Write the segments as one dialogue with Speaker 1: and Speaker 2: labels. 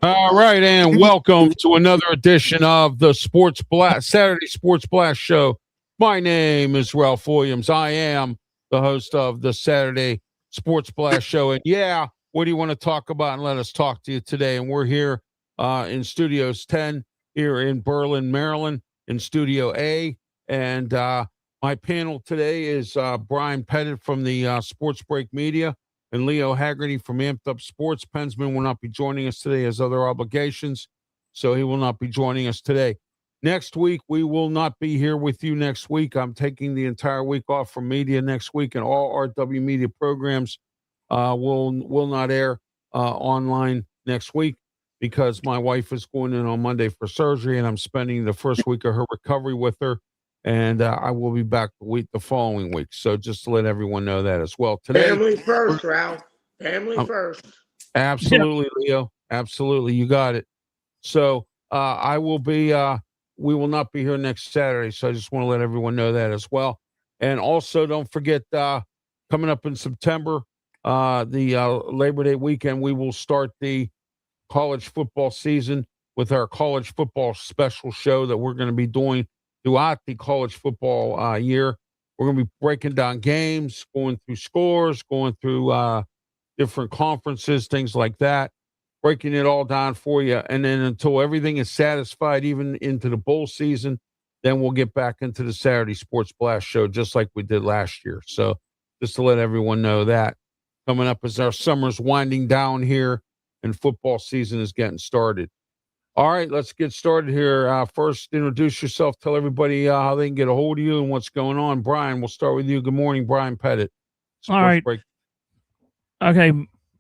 Speaker 1: All right, and welcome to another edition of the Sports Blast Saturday Sports Blast Show. My name is Ralph Williams. I am the host of the Saturday Sports Blast Show. And yeah, what do you want to talk about? And let us talk to you today. And we're here in Studios 10 here in Berlin, Maryland, in Studio A. And my panel today is Brian Pettit from the Sports Break Media and Leo Haggerty from Amped Up Sports. Pensman will not be joining us today as other obligations, so he will not be joining us today. Next week, we will not be here with you next week. I'm taking the entire week off from media next week, and all RW media programs will not air online next week because my wife is going in on Monday for surgery, and I'm spending the first week of her recovery with her. And I will be back the following week. So just to let everyone know that as well. Today,
Speaker 2: family first, Ralph. Family first.
Speaker 1: Absolutely, Leo. Absolutely. You got it. So I will be, we will not be here next Saturday. So I just want to let everyone know that as well. And also don't forget, coming up in September, the Labor Day weekend, we will start the college football season with our college football special show that we're going to be doing throughout the college football year. We're going to be breaking down games, going through scores, going through different conferences, things like that, breaking it all down for you. And then until everything is satisfied, even into the bowl season, then we'll get back into the Saturday Sports Blast Show, just like we did last year. So just to let everyone know that coming up as our summer's winding down here and football season is getting started. All right, let's get started here. First, introduce yourself. Tell everybody how they can get a hold of you and what's going on. Brian, we'll start with you. Good morning, Brian Pettit.
Speaker 3: All right. Break. Okay,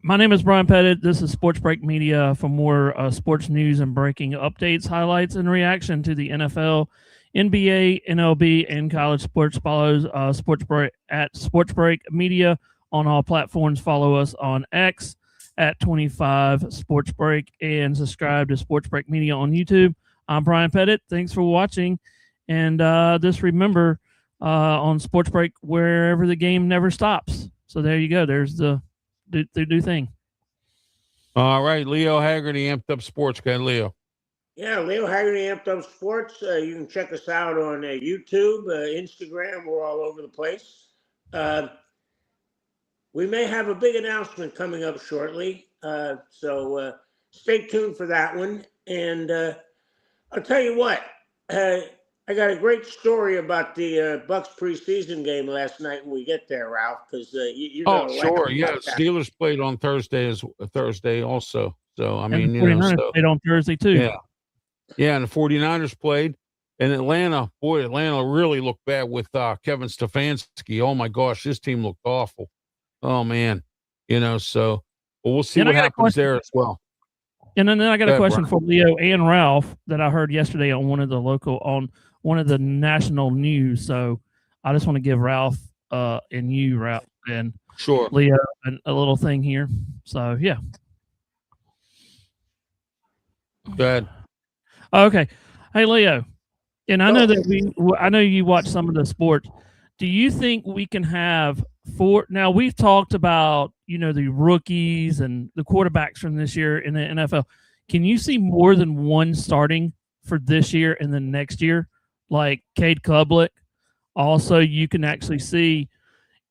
Speaker 3: my name is Brian Pettit. This is Sports Break Media for more sports news and breaking updates, highlights, and reaction to the NFL, NBA, MLB, and college sports. Follows Sports Break at Sports Break Media on all platforms. Follow us on X at 25 Sports Break and subscribe to Sports Break Media on YouTube. I'm Brian Pettit. Thanks for watching. And just remember on Sports Break, wherever the game never stops. So there you go. There's the new thing.
Speaker 1: All right. Leo Haggerty, Amped Up Sports. Go ahead, Leo.
Speaker 2: Yeah, Leo Haggerty, Amped Up Sports. You can check us out on YouTube, Instagram. We're all over the place. We may have a big announcement coming up shortly, so stay tuned for that one. And I'll tell you what, I got a great story about the Bucks preseason game last night when we get there, Ralph, because you're going to
Speaker 1: sure, yeah. Steelers played on Thursday also. So, I mean,
Speaker 3: the 49ers played on Thursday too.
Speaker 1: Yeah, and the 49ers played. And Atlanta really looked bad with Kevin Stefanski. Oh, my gosh, this team looked awful. Oh man, so we'll see what happens there as well.
Speaker 3: And then I got a question for Leo and Ralph that I heard yesterday on one of the national news. So I just want to give Ralph and you, Ralph, and
Speaker 1: sure
Speaker 3: Leo a little thing here. So yeah.
Speaker 1: Go ahead.
Speaker 3: Okay. Hey Leo, and I know that I know you watch some of the sports. Do you think we can have now we've talked about, the rookies and the quarterbacks from this year in the NFL. Can you see more than one starting for this year and then next year? Like Cade Klubnik. Also, you can actually see,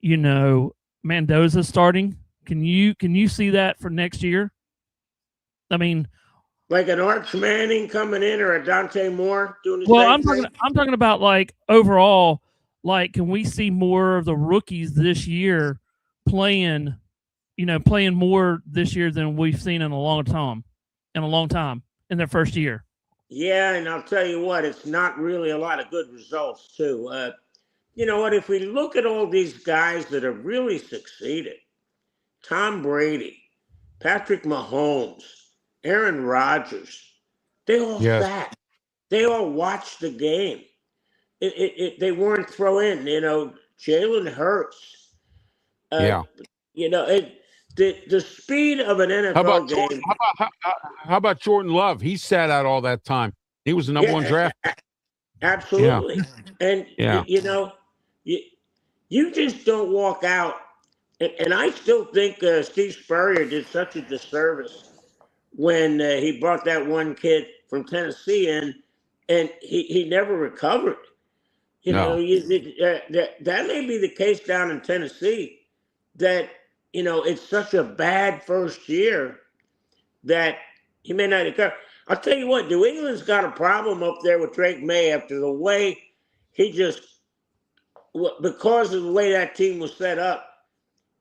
Speaker 3: Mendoza starting. Can you see that for next year? I mean,
Speaker 2: like an Arch Manning coming in or a Dante Moore doing the
Speaker 3: same
Speaker 2: thing?
Speaker 3: I'm talking about like overall. Like, can we see more of the rookies this year playing more this year than we've seen in a long time in their first year?
Speaker 2: Yeah, and I'll tell you what, it's not really a lot of good results too. You know what? If we look at all these guys that have really succeeded, Tom Brady, Patrick Mahomes, Aaron Rodgers, they all sat. They all watched the game. They weren't throw in, Jalen Hurts. The speed of an NFL game.
Speaker 1: How about Jordan Love? He sat out all that time. He was the number one draft.
Speaker 2: Absolutely. Yeah. And, you just don't walk out. And I still think Steve Spurrier did such a disservice when he brought that one kid from Tennessee in, and he never recovered. You know, that may be the case down in Tennessee, that, you know, it's such a bad first year that he may not recover. I'll tell you what, New England's got a problem up there with Drake May after the way he just, because of the way that team was set up,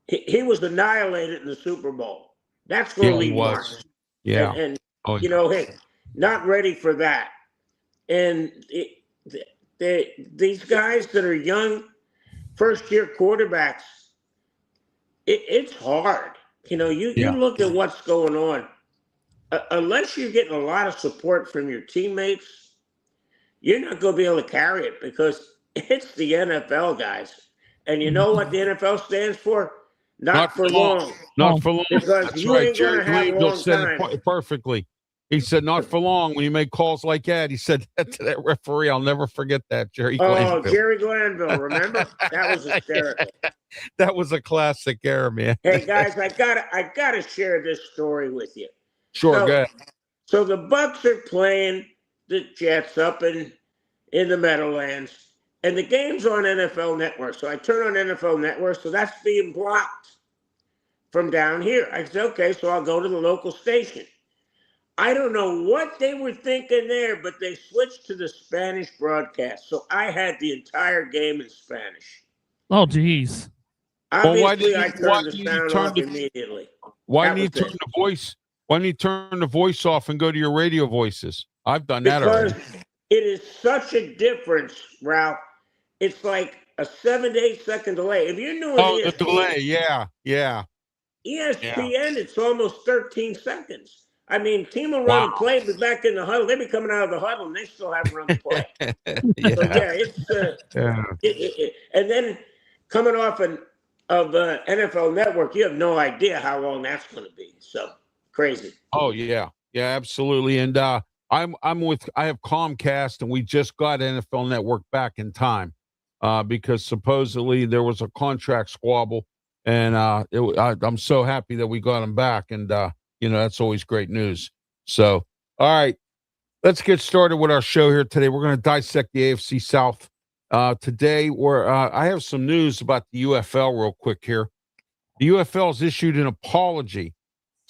Speaker 2: he was annihilated in the Super Bowl. That's going to leave marks.
Speaker 1: Yeah.
Speaker 2: And you know, hey, not ready for that. And these guys that are young, first-year quarterbacks, it's hard. You know, you look at what's going on. Unless you're getting a lot of support from your teammates, you're not going to be able to carry it, because it's the NFL, guys. And you know what the NFL stands for? Not for long.
Speaker 1: Not for long.
Speaker 2: Because
Speaker 1: That's
Speaker 2: you
Speaker 1: right.
Speaker 2: ain't going to have a long time.
Speaker 1: It perfectly. He said, not for long. When you make calls like that, he said that to that referee. I'll never forget that, Jerry Glanville.
Speaker 2: Oh, Jerry Glanville, remember? That was hysterical.
Speaker 1: That was a classic era, man.
Speaker 2: Hey, guys, I gotta share this story with you.
Speaker 1: Sure, go ahead.
Speaker 2: So the Bucks are playing the Jets up in the Meadowlands, and the game's on NFL Network. So I turn on NFL Network, so that's being blocked from down here. I said, okay, so I'll go to the local station. I don't know what they were thinking there, but they switched to the Spanish broadcast. So I had the entire game in Spanish.
Speaker 3: Oh, geez.
Speaker 2: Obviously, I turned the sound off immediately.
Speaker 1: Why didn't you turn the voice? Why didn't you turn the voice off and go to your radio voices? I've done that already.
Speaker 2: Because it is such a difference, Ralph. It's like a 7 to 8 second delay. If you're doing
Speaker 1: the delay, yeah.
Speaker 2: ESPN, it's almost 13 seconds. I mean, team will run a play, but back in the huddle, they'll be coming out of the huddle, and they still haven't run the play. And then coming off of NFL Network, you have no idea how long that's going to be. So crazy.
Speaker 1: Oh yeah, absolutely. And I have Comcast, and we just got NFL Network back in time because supposedly there was a contract squabble, and I'm so happy that we got them back, and you know, that's always great news. So, all right, let's get started with our show here today. We're going to dissect the AFC South. Today, I have some news about the UFL real quick here. The UFL has issued an apology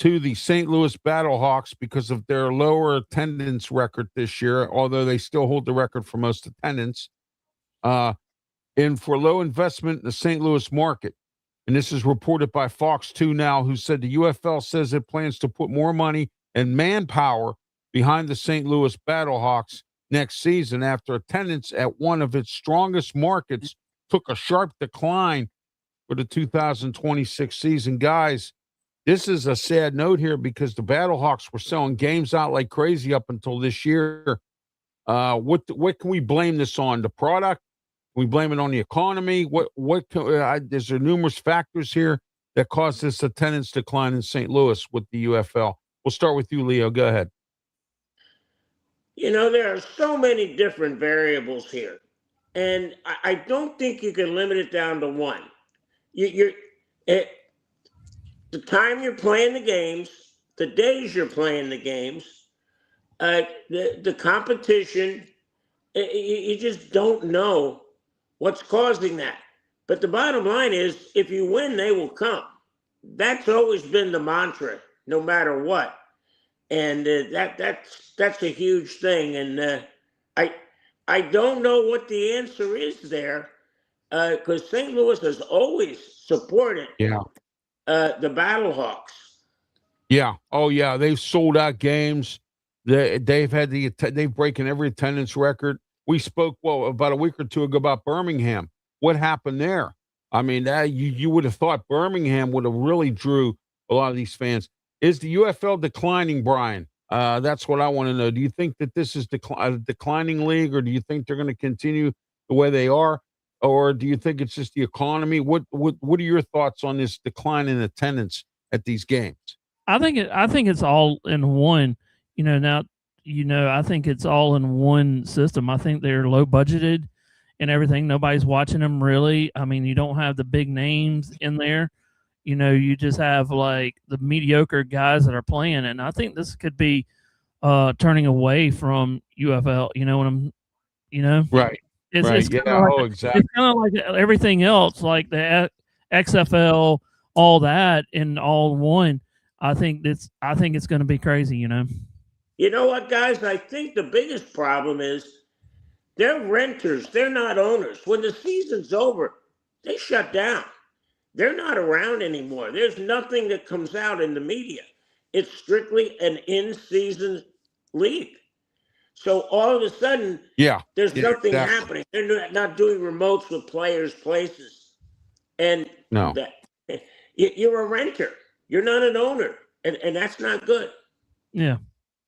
Speaker 1: to the St. Louis Battlehawks because of their lower attendance record this year, although they still hold the record for most attendance, and for low investment in the St. Louis market. And this is reported by Fox 2 Now, who said the UFL says it plans to put more money and manpower behind the St. Louis Battlehawks next season after attendance at one of its strongest markets took a sharp decline for the 2026 season. Guys, this is a sad note here because the Battlehawks were selling games out like crazy up until this year. What can we blame this on? The product? We blame it on the economy. There's numerous factors here that caused this attendance decline in St. Louis with the UFL. We'll start with you, Leo. Go ahead.
Speaker 2: You know, there are so many different variables here, and I don't think you can limit it down to one. The time you're playing the games, the days you're playing the games, the competition, you just don't know what's causing that. But the bottom line is, if you win, they will come. That's always been the mantra, no matter what. And that's a huge thing. And I don't know what the answer is there, because St. Louis has always supported the Battlehawks.
Speaker 1: Yeah. Oh yeah. They've sold out games. They've broken every attendance record. We spoke about a week or two ago about Birmingham. What happened there? I mean, you would have thought Birmingham would have really drew a lot of these fans. Is the UFL declining, Brian? That's what I want to know. Do you think that this is a declining league, or do you think they're going to continue the way they are, or do you think it's just the economy? What are your thoughts on this decline in attendance at these games?
Speaker 3: I think it's all in one. I think it's all in one system. I think they're low budgeted and everything. Nobody's watching them really. I mean, you don't have the big names in there. you just have like the mediocre guys that are playing, and I think this could be turning away from UFL. You know what I'm, you know,
Speaker 1: Right.
Speaker 3: it's
Speaker 1: Right.
Speaker 3: it's kind
Speaker 1: Yeah.
Speaker 3: of like
Speaker 1: Oh, exactly.
Speaker 3: it's kind of like everything else, like the XFL, all that, in all one. I think it's going to be crazy.
Speaker 2: You know what, guys? I think the biggest problem is they're renters. They're not owners. When the season's over, they shut down. They're not around anymore. There's nothing that comes out in the media. It's strictly an in-season league. So all of a sudden,
Speaker 1: Yeah.
Speaker 2: there's
Speaker 1: Yeah,
Speaker 2: nothing
Speaker 1: exactly.
Speaker 2: happening. They're not doing remotes with players' places. And
Speaker 1: No.
Speaker 2: you're a renter. You're not an owner. And that's not good.
Speaker 3: Yeah.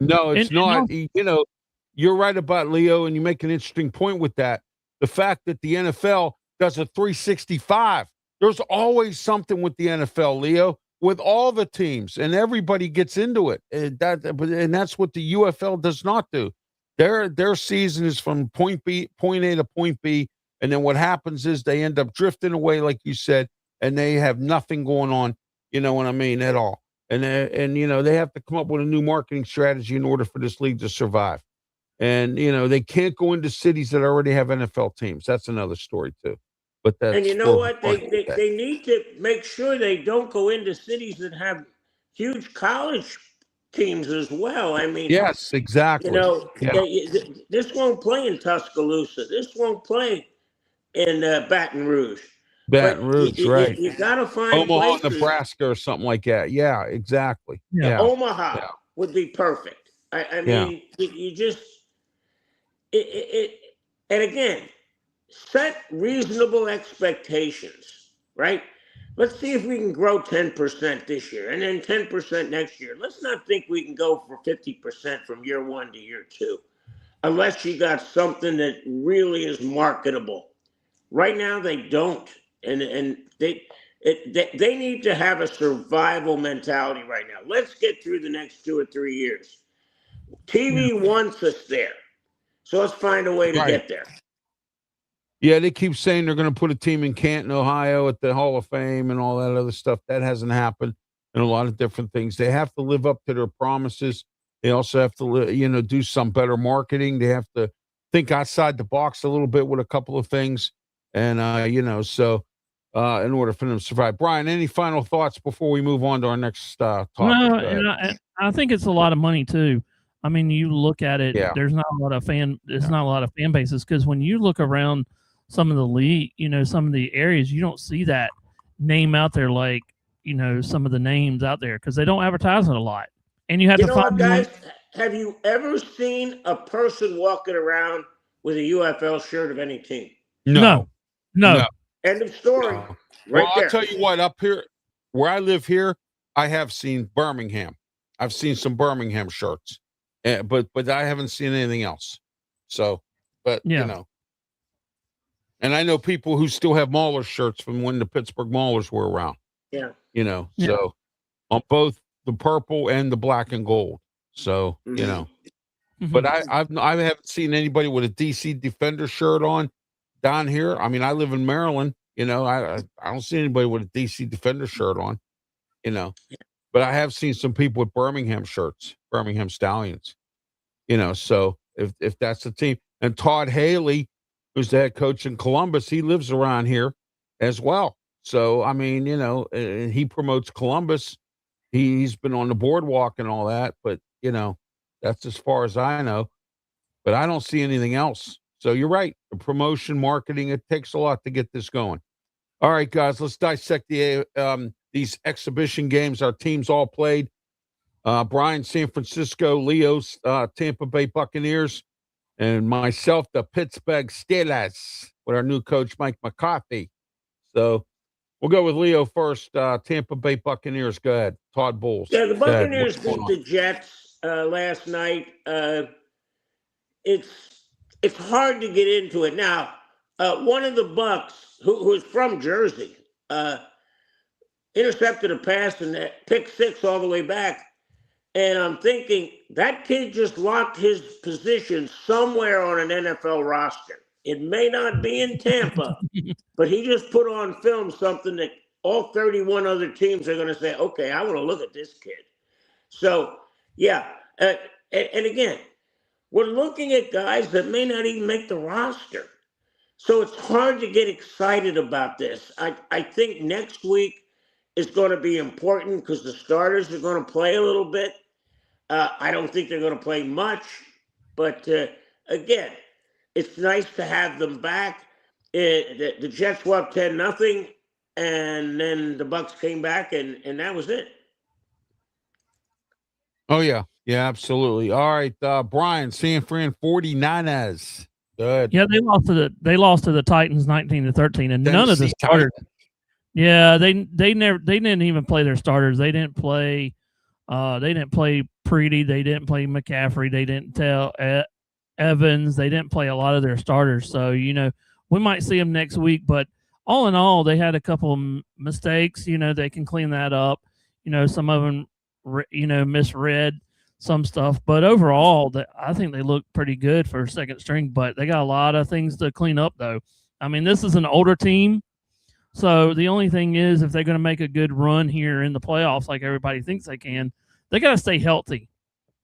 Speaker 1: No, it's
Speaker 3: And
Speaker 1: not. You're right about Leo, and you make an interesting point with that. The fact that the NFL does a 365. There's always something with the NFL, Leo, with all the teams, and everybody gets into it. And that's what the UFL does not do. Their season is from point A to point B, and then what happens is they end up drifting away, like you said, and they have nothing going on. You know what I mean? At all. And they have to come up with a new marketing strategy in order for this league to survive. And they can't go into cities that already have NFL teams. That's another story too. But that's
Speaker 2: And you know what? They need to make sure they don't go into cities that have huge college teams as well. I mean,
Speaker 1: yes, exactly.
Speaker 2: This won't play in Tuscaloosa. This won't play in Baton Rouge.
Speaker 1: Baton Rouge, right?
Speaker 2: You got to find
Speaker 1: Omaha,
Speaker 2: places. Nebraska,
Speaker 1: or something like that. Yeah, exactly. Yeah,
Speaker 2: Omaha would be perfect. I mean, you just and again, set reasonable expectations, right? Let's see if we can grow 10% this year and then 10% next year. Let's not think we can go for 50% from year 1 to year 2, unless you got something that really is marketable. Right now, they don't, and they need to have a survival mentality right now. Let's get through the next 2 or 3 years. TV wants us there, so let's find a way to get there.
Speaker 1: Yeah, they keep saying they're going to put a team in Canton, Ohio at the Hall of Fame and all that other stuff. That hasn't happened, and a lot of different things. They have to live up to their promises. They also have to, do some better marketing. They have to think outside the box a little bit with a couple of things. And, so in order for them to survive. Brian, any final thoughts before we move on to our next topic?
Speaker 3: No, and I think it's a lot of money too. I mean, you look at it, there's not a lot of not a lot of fan bases, because when you look around some of the league, some of the areas, you don't see that name out there like, some of the names out there, because they don't advertise it a lot. And you have to find
Speaker 2: guys, have you ever seen a person walking around with a UFL shirt of any team?
Speaker 3: No.
Speaker 2: End of story.
Speaker 1: No.
Speaker 2: Right
Speaker 1: well,
Speaker 2: there.
Speaker 1: I'll tell you what, up here where I live here, I have seen Birmingham. I've seen some Birmingham shirts, but I haven't seen anything else. So, but and I know people who still have Maulers shirts from when the Pittsburgh Maulers were around.
Speaker 2: Yeah.
Speaker 1: So on both the purple and the black and gold. So, but I haven't seen anybody with a DC Defender shirt on down here. I mean, I live in Maryland, I don't see anybody with a DC Defender shirt on, but I have seen some people with Birmingham shirts, Birmingham Stallions, so if that's the team. And Todd Haley, who's the head coach in Columbus, he lives around here as well. So, I mean, he promotes Columbus. He's been on the boardwalk and all that, but, that's as far as I know. But I don't see anything else. So you're right. The promotion, marketing, it takes a lot to get this going. All right, guys, let's dissect these exhibition games our teams all played. Brian, San Francisco, Leo's Tampa Bay Buccaneers, and myself, the Pittsburgh Steelers, with our new coach, Mike McCarthy. So we'll go with Leo first. Tampa Bay Buccaneers, go ahead. Todd Bowles.
Speaker 2: Yeah, the Buccaneers beat the Jets last night. It's hard to get into it. Now, one of the Bucks, who's from Jersey, intercepted a pass and pick six all the way back. And I'm thinking, that kid just locked his position somewhere on an NFL roster. It may not be in Tampa, but he just put on film something that all 31 other teams are going to say, okay, I want to look at this kid. So, yeah. And again, we're looking at guys that may not even make the roster. So it's hard to get excited about this. I think next week is going to be important because the starters are going to play a little bit. I don't think they're going to play much. But again, it's nice to have them back. The Jets were up 10-0, and then the Bucks came back, and that was it.
Speaker 1: Oh, yeah. Yeah, absolutely. All right, Brian, San Fran 49ers. Good.
Speaker 3: Yeah, they lost to the Titans 19-13, and none of the
Speaker 1: Tennessee
Speaker 3: starters.
Speaker 1: Titans.
Speaker 3: Yeah, they didn't even play their starters. They didn't play Preedy. They didn't play McCaffrey. They didn't tell Evans. They didn't play a lot of their starters. So, we might see them next week. But all in all, they had a couple of mistakes. They can clean that up. Some of them, misread some stuff. But overall, I think they look pretty good for second string. But they got a lot of things to clean up, though. I mean, this is an older team. So the only thing is, if they're going to make a good run here in the playoffs, like everybody thinks they can, they got to stay healthy.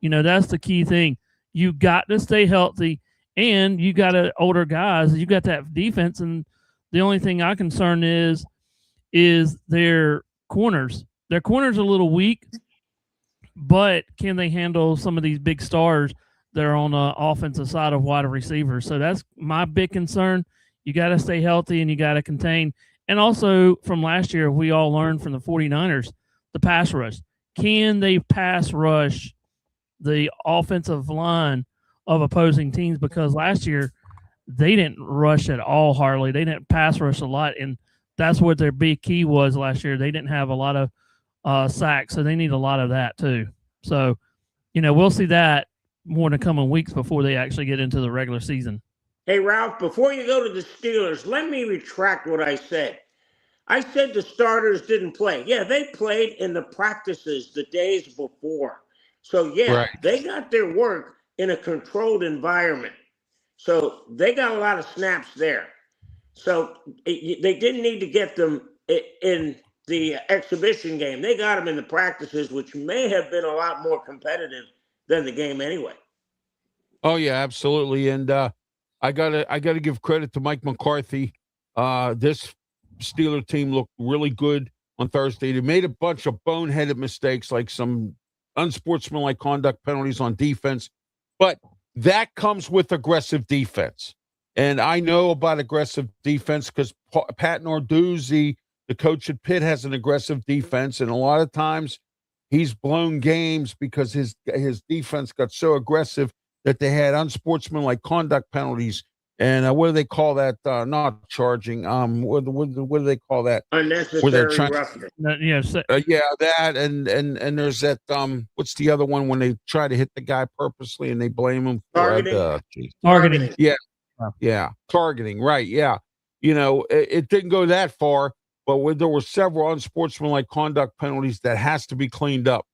Speaker 3: That's the key thing. You got to stay healthy, and you got older guys. You got that defense, and the only thing I'm concerned is their corners. Their corners are a little weak, but can they handle some of these big stars that are on the offensive side of wide receivers? So that's my big concern. You got to stay healthy, and you got to contain. And also from last year, we all learned from the 49ers, the pass rush. Can they pass rush the offensive line of opposing teams? Because last year, they didn't rush at all hardly. They didn't pass rush a lot, and that's what their big key was last year. They didn't have a lot of sacks, so they need a lot of that too. So, we'll see that more in the coming weeks before they actually get into the regular season.
Speaker 2: Hey, Ralph, before you go to the Steelers, let me retract what I said. I said the starters didn't play. Yeah, they played in the practices the days before. So, yeah,
Speaker 1: Right.
Speaker 2: They got their work in a controlled environment. So they got a lot of snaps there. So they didn't need to get them in the exhibition game. They got them in the practices, which may have been a lot more competitive than the game anyway.
Speaker 1: Oh, yeah, absolutely. And I gotta give credit to Mike McCarthy. This Steeler team looked really good on Thursday. They made a bunch of boneheaded mistakes, like some unsportsmanlike conduct penalties on defense, but that comes with aggressive defense. And I know about aggressive defense because Pat Narduzzi, the coach at Pitt, has an aggressive defense, and a lot of times he's blown games because his defense got so aggressive that they had unsportsmanlike conduct penalties. And what do they call that? Not charging. What do they call that?
Speaker 2: Unnecessary roughness.
Speaker 1: Yeah, that and there's that. What's the other one when they try to hit the guy purposely and they blame him for
Speaker 3: Targeting.
Speaker 1: Yeah, targeting. Right. Yeah. It didn't go that far, but there were several unsportsmanlike conduct penalties that has to be cleaned up.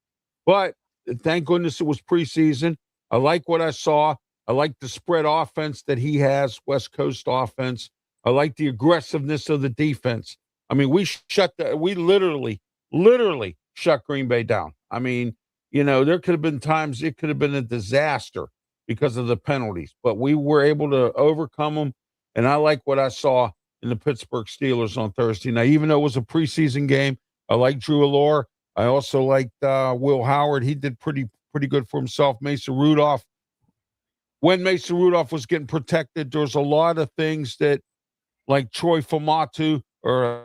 Speaker 1: But thank goodness it was preseason. I like what I saw. I like the spread offense that he has, West Coast offense. I like the aggressiveness of the defense. I mean, we literally shut Green Bay down. I mean, there could have been times it could have been a disaster because of the penalties, but we were able to overcome them. And I like what I saw in the Pittsburgh Steelers on Thursday. Now, even though it was a preseason game, I like Drew Allure. I also liked Will Howard. He did pretty good for himself. Mason Rudolph. When Mason Rudolph was getting protected, there was a lot of things that, like Troy Famatu or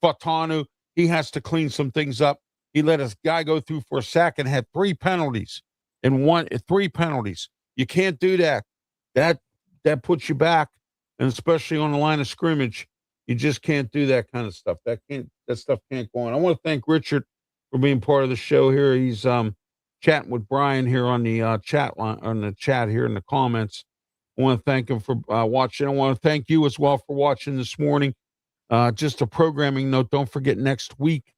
Speaker 1: Fatanu, he has to clean some things up. He let a guy go through for a sack and had 3 penalties in 3 penalties. You can't do that. That puts you back, and especially on the line of scrimmage, you just can't do that kind of stuff. That stuff can't go on. I want to thank Richard for being part of the show here. He's chatting with Brian here on the chat line, on the chat here in the comments. I want to thank him for watching. I want to thank you as well for watching this morning. Just a programming note. Don't forget next week,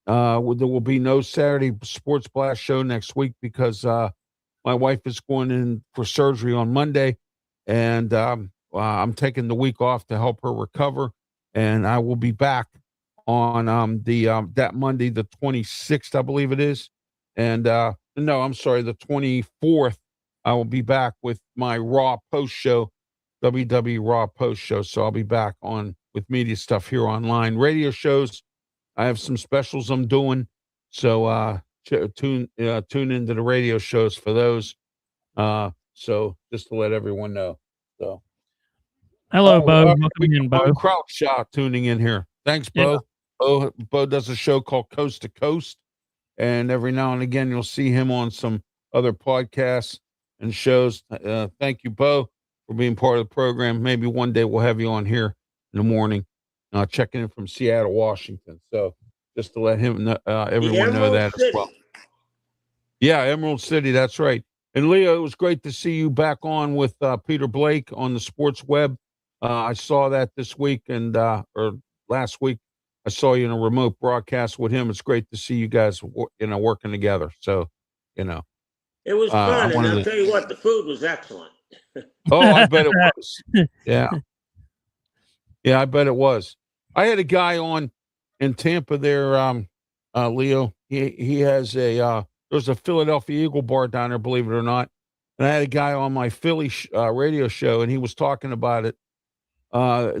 Speaker 1: there will be no Saturday Sports Blast show next week because my wife is going in for surgery on Monday, and I'm taking the week off to help her recover, and I will be back on that Monday, the 26th, I believe it is. And no, I'm sorry, the 24th. I will be back with my Raw post show, WWE Raw post show. So I'll be back on with media stuff here online. Radio shows, I have some specials I'm doing. So tune into the radio shows for those. So just to let everyone know. So
Speaker 3: Hello, Bo.
Speaker 1: we
Speaker 3: Welcome in,
Speaker 1: got
Speaker 3: Bo.
Speaker 1: Bo Crouch tuning in here. Thanks,
Speaker 3: Yeah.
Speaker 1: Bo. Bo does a show called Coast to Coast, and every now and again you'll see him on some other podcasts and shows. Thank you, Bo, for being part of the program. Maybe one day we'll have you on here in the morning, checking in from Seattle, Washington. So just to let him know, everyone know that as well. Yeah, Emerald City. That's right. And Leo, it was great to see you back on with Peter Blake on the Sports Web. I saw that this week or last week. I saw you in a remote broadcast with him. It's great to see you guys, working together. So,
Speaker 2: it was fun, and I'll tell you what, the food was excellent.
Speaker 1: Oh, I bet it was. Yeah, I bet it was. I had a guy on in Tampa there, Leo. He has there's a Philadelphia Eagle bar down there, believe it or not. And I had a guy on my Philly radio show, and he was talking about it.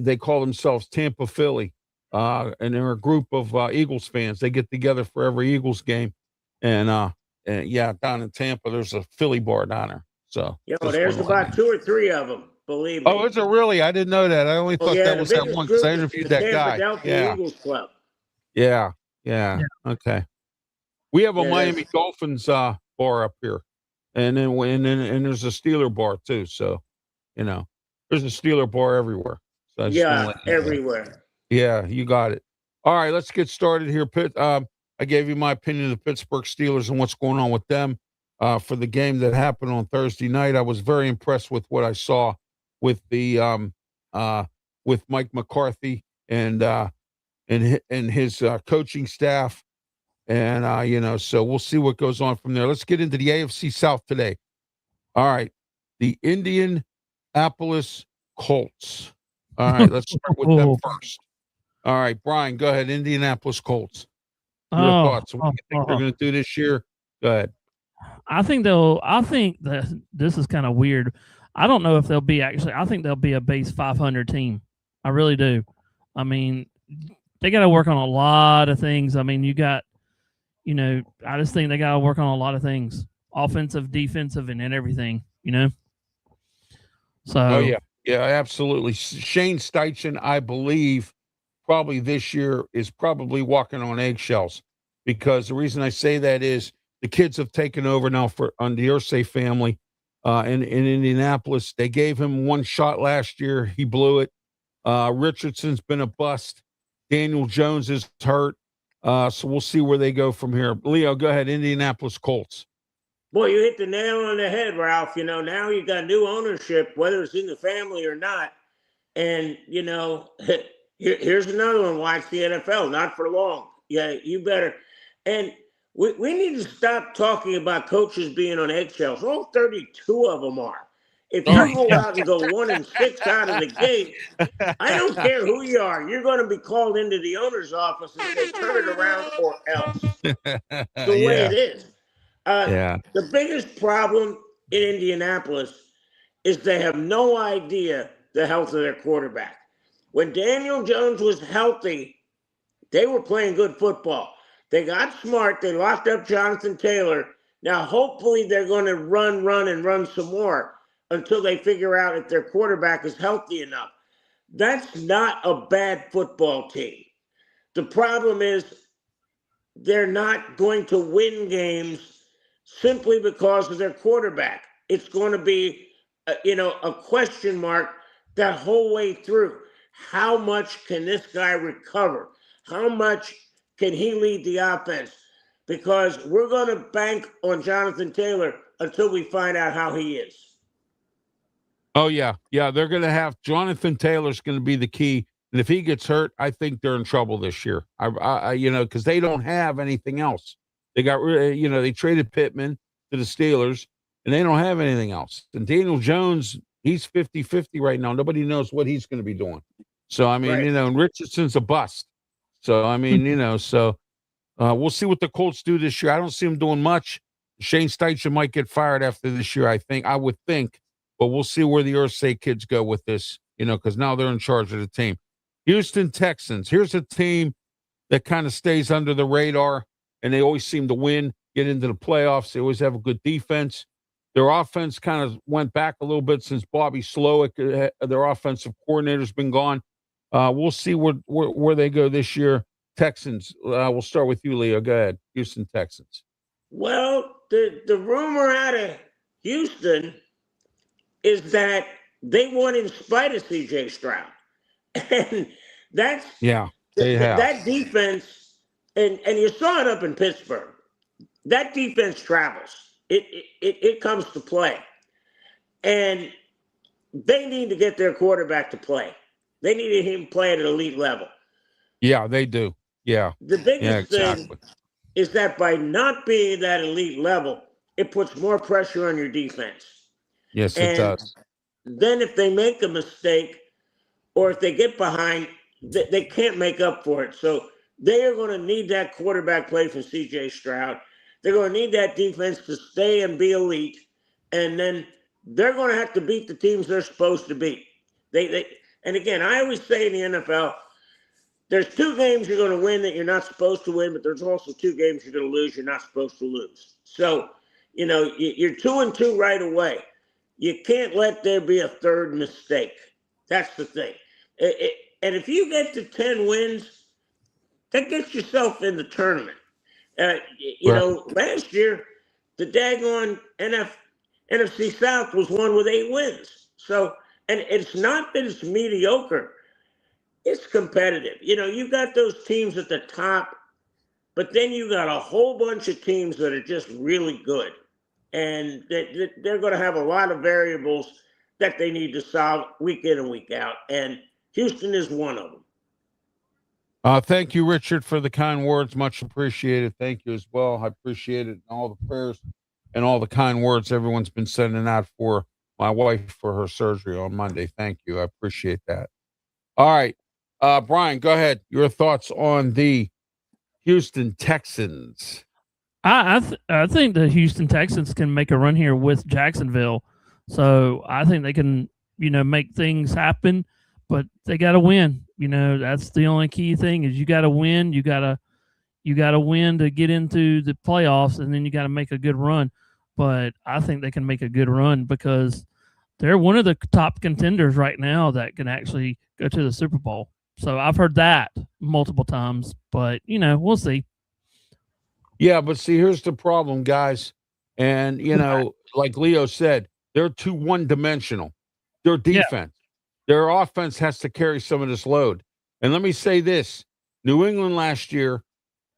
Speaker 1: They call themselves Tampa Philly, and they're a group of Eagles fans. They get together for every Eagles game, and down in Tampa, there's a Philly bar down there. So
Speaker 2: there's about 2 or 3 of them. Believe me.
Speaker 1: Oh, is it really? I didn't know that. I only thought that was that one because I interviewed that guy.
Speaker 2: Yeah. Eagles Club.
Speaker 1: Yeah. Okay. We have a Miami Dolphins bar up here, and then there's a Steeler bar too. So, there's a Steeler bar everywhere. So
Speaker 2: everywhere.
Speaker 1: Yeah, you got it. All right, let's get started here. I gave you my opinion of the Pittsburgh Steelers and what's going on with them for the game that happened on Thursday night. I was very impressed with what I saw with the with Mike McCarthy and his coaching staff, and so we'll see what goes on from there. Let's get into the AFC South today. All right, the Indianapolis Colts. All right, let's start with them first. All right, Brian, go ahead. Indianapolis Colts. Your thoughts? What do you think they're going to do this year? Go ahead.
Speaker 3: I think that this is kind of weird. I don't know if they'll be I think they'll be a base 500 team. I really do. I mean, they got to work on a lot of things. I mean, I just think they got to work on a lot of things, offensive, defensive, and everything, So.
Speaker 1: Oh, yeah, absolutely. Shane Steichen, I believe, probably this year is probably walking on eggshells, because the reason I say that is the kids have taken over now on the Irsay family in Indianapolis. They gave him one shot last year. He blew it. Richardson's been a bust. Daniel Jones is hurt. So we'll see where they go from here. Leo, go ahead. Indianapolis Colts.
Speaker 2: Boy, you hit the nail on the head, Ralph. Now you got new ownership, whether it's in the family or not. And, here's another one. Watch the NFL. Not for long. Yeah, you better. And we need to stop talking about coaches being on eggshells. All 32 of them are. If you go out and go 1-6 out of the gate, I don't care who you are. You're going to be called into the owner's office and say, turn it around or else. The way it is. The biggest problem in Indianapolis is they have no idea the health of their quarterback. When Daniel Jones was healthy, they were playing good football. They got smart. They locked up Jonathan Taylor. Now, hopefully, they're going to run some more until they figure out if their quarterback is healthy enough. That's not a bad football team. The problem is they're not going to win games simply because of their quarterback. It's going to be, a question mark that whole way through. How much can this guy recover? How much can he lead the offense? Because we're going to bank on Jonathan Taylor until we find out how he is.
Speaker 1: Oh, yeah. Yeah, they're going to have Jonathan Taylor's going to be the key. And if he gets hurt, I think they're in trouble this year. Because they don't have anything else. They got, they traded Pittman to the Steelers, and they don't have anything else. And Daniel Jones, he's 50-50 right now. Nobody knows what he's going to be doing. So, I mean, and Richardson's a bust. So I mean, we'll see what the Colts do this year. I don't see them doing much. Shane Steichen might get fired after this year. I would think, but we'll see where the Irsay kids go with this. Because now they're in charge of the team. Houston Texans. Here's a team that kind of stays under the radar, and they always seem to win, get into the playoffs. They always have a good defense. Their offense kind of went back a little bit since Bobby Slowick, their offensive coordinator's been gone. We'll see where they go this year. Texans, we'll start with you, Leo. Go ahead. Houston Texans.
Speaker 2: Well, the rumor out of Houston is that they won in spite of C.J. Stroud. And that's that defense, and you saw it up in Pittsburgh. That defense travels. It comes to play. And they need to get their quarterback to play. They need him to play at an elite level.
Speaker 1: Yeah, they do. Yeah.
Speaker 2: The biggest thing is that by not being that elite level, it puts more pressure on your defense.
Speaker 1: Yes, it does.
Speaker 2: Then if they make a mistake or if they get behind, they can't make up for it. So they are going to need that quarterback play from C.J. Stroud. They're going to need that defense to stay and be elite. And then they're going to have to beat the teams they're supposed to beat. And again, I always say in the NFL, there's 2 games you're going to win that you're not supposed to win, but there's also 2 games you're going to lose you're not supposed to lose. So, you're 2-2 right away. You can't let there be a third mistake. That's the thing. And if you get to 10 wins, that gets yourself in the tournament. Last year, the daggone NFC South was won with 8 wins. So, and it's not that it's mediocre. It's competitive. You've got those teams at the top, but then you got a whole bunch of teams that are just really good. And they're going to have a lot of variables that they need to solve week in and week out. And Houston is one of them.
Speaker 1: Thank you, Richard, for the kind words. Much appreciated. Thank you as well. I appreciate it. All the prayers and all the kind words everyone's been sending out for my wife for her surgery on Monday. Thank you. I appreciate that. All right. Brian, go ahead. Your thoughts on the Houston Texans.
Speaker 3: I think the Houston Texans can make a run here with Jacksonville. So I think they can, make things happen, but they got to win. That's the only key thing is you got to win. You got to win to get into the playoffs, and then you got to make a good run. But I think they can make a good run because they're one of the top contenders right now that can actually go to the Super Bowl. So I've heard that multiple times, but we'll see.
Speaker 1: Yeah, but see, here's the problem, guys. And, like Leo said, they're too one-dimensional. Their defense, their offense has to carry some of this load. And let me say this, New England last year,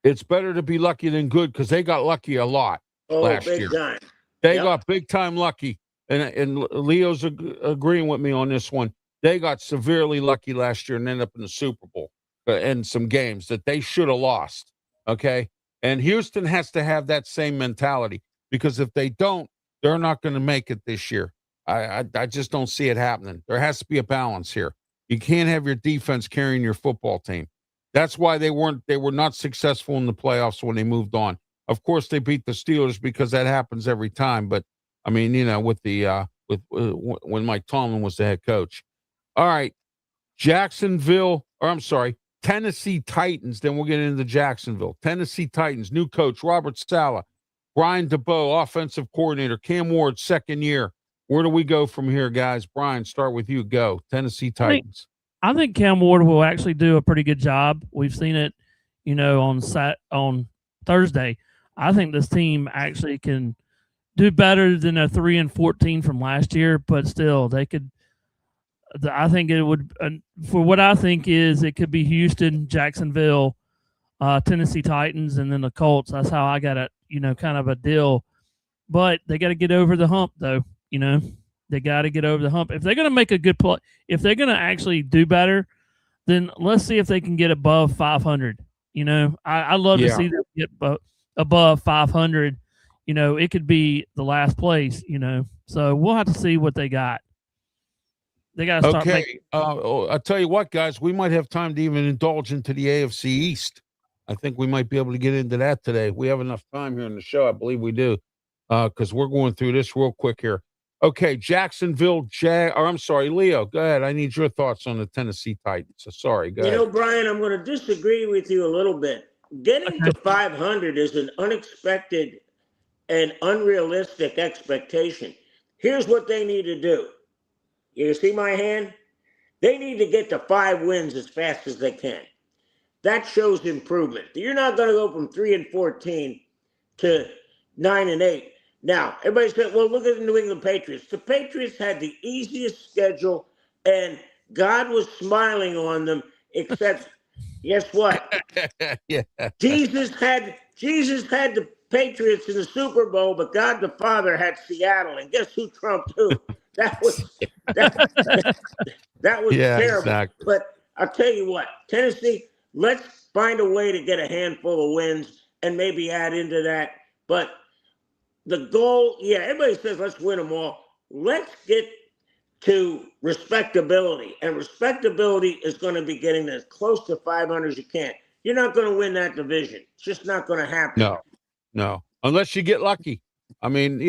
Speaker 1: it's better to be lucky than good because they got lucky a lot last year.
Speaker 2: Time.
Speaker 1: They got big-time lucky. And Leo's agreeing with me on this one. They got severely lucky last year and ended up in the Super Bowl and some games that they should have lost, okay? And Houston has to have that same mentality because if they don't, they're not going to make it this year. I just don't see it happening. There has to be a balance here. You can't have your defense carrying your football team. That's why they were not successful in the playoffs when they moved on. Of course, they beat the Steelers because that happens every time. But I mean, with the when Mike Tomlin was the head coach. All right, Tennessee Titans. Then we'll get into Jacksonville. Tennessee Titans, new coach, Robert Saleh, Brian DeBoer, offensive coordinator, Cam Ward, second year. Where do we go from here, guys? Brian, start with you. Go. Tennessee Titans.
Speaker 3: I think Cam Ward will actually do a pretty good job. We've seen it, on Thursday. I think this team actually can do better than a 3-14 from last year, but still they could. I think it would, for what I think is, it could be Houston, Jacksonville, Tennessee Titans, and then the Colts. That's how I got it, kind of a deal. But they got to get over the hump, though. They got to get over the hump. If they're going to make a good play, if they're going to actually do better, then let's see if they can get above 500. I love to see them get above 500. It could be the last place. So we'll have to see what they got. They got to start making.
Speaker 1: Okay. I'll tell you what, guys, we might have time to even indulge into the AFC East. I think we might be able to get into that today. We have enough time here in the show. I believe we do, because we're going through this real quick here. Okay, Jacksonville I'm sorry, Leo. Go ahead. I need your thoughts on the Tennessee Titans. So sorry. Go ahead.
Speaker 2: Brian, I'm going to disagree with you a little bit. Getting to 500 is an unexpected and unrealistic expectation. Here's what they need to do. You see my hand? They need to get to 5 wins as fast as they can. That shows improvement. You're not going to go from 3-14 to 9-8. Now, everybody said, well, look at the New England Patriots. The Patriots had the easiest schedule, and God was smiling on them, except, guess what?
Speaker 1: Yeah.
Speaker 2: Jesus had the Patriots in the Super Bowl, but God the Father had Seattle, and guess who trumped who? That was terrible.
Speaker 1: Exactly.
Speaker 2: But I'll tell you what, Tennessee, let's find a way to get a handful of wins and maybe add into that. But the goal, everybody says let's win them all. Let's get to respectability, and respectability is going to be getting as close to 500 as you can. You're not going to win that division. It's just not going to happen.
Speaker 1: No, unless you get lucky. I mean,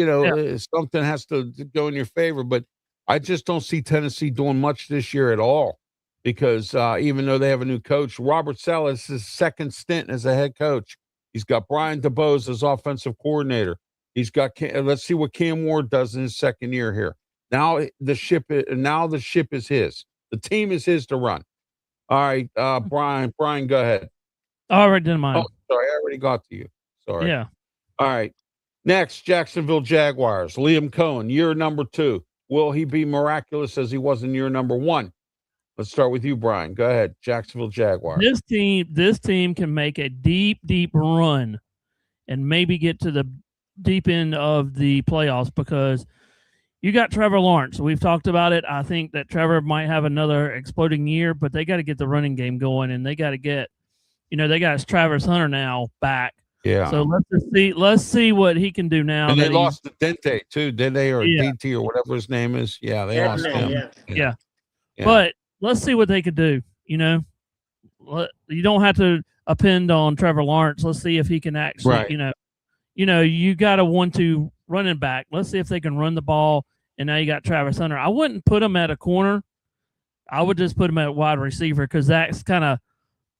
Speaker 1: something has to go in your favor, but I just don't see Tennessee doing much this year at all, because even though they have a new coach, Robert Saleh is his second stint as a head coach. He's got Brian DeBose as offensive coordinator. He's got, let's see what Cam Ward does in his second year here. Now the ship is his. The team is his to run. All right, Brian, go ahead.
Speaker 3: I already did mine.
Speaker 1: Oh, sorry, I already got to you. Sorry.
Speaker 3: Yeah.
Speaker 1: All right. Next, Jacksonville Jaguars. Liam Cohen, year number 2. Will he be miraculous as he was in year number 1? Let's start with you, Brian. Go ahead. Jacksonville Jaguars.
Speaker 3: This team can make a deep run and maybe get to the deep end of the playoffs, because you got Trevor Lawrence. We've talked about it. I think that Trevor might have another exploding year, but they got to get the running game going, and they got to get, they got Travis Hunter now back.
Speaker 1: Yeah.
Speaker 3: So let's see what he can do now.
Speaker 1: And they lost to Dente too, did they? Or DT or whatever his name is. Yeah, they lost him.
Speaker 3: Yeah. But let's see what they could do. You don't have to depend on Trevor Lawrence. Let's see if he can actually, you got a 1-2 running back. Let's see if they can run the ball. And now you got Travis Hunter. I wouldn't put him at a corner. I would just put him at wide receiver, because that's kind of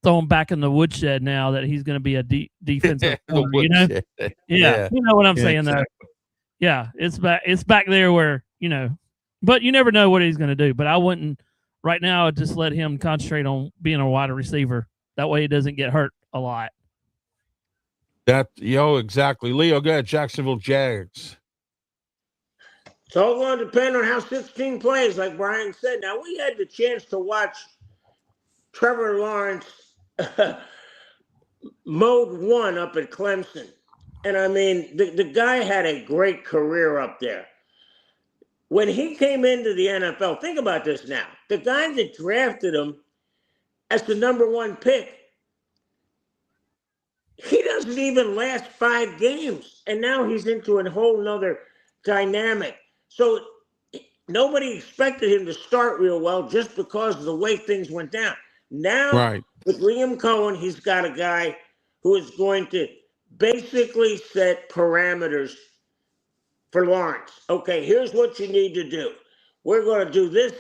Speaker 3: thrown back in the woodshed now that he's going to be a defensive corner, Yeah, you know what I'm saying, exactly. Though. Yeah, it's back there where, but you never know what he's going to do. But I wouldn't right now. Just let him concentrate on being a wide receiver. That way he doesn't get hurt a lot.
Speaker 1: Exactly. Leo, go ahead. Jacksonville Jags.
Speaker 2: It's all going to depend on how 16 plays, like Brian said. Now, we had the chance to watch Trevor Lawrence mode 1 up at Clemson. And I mean, the guy had a great career up there. When he came into the NFL, think about this now. The guy that drafted him as the number 1 pick, he doesn't even last 5 games. And now he's into a whole nother dynamic. So nobody expected him to start real well just because of the way things went down. Now, with Liam Cohen, he's got a guy who is going to basically set parameters for Lawrence. Okay, here's what you need to do. We're going to do this,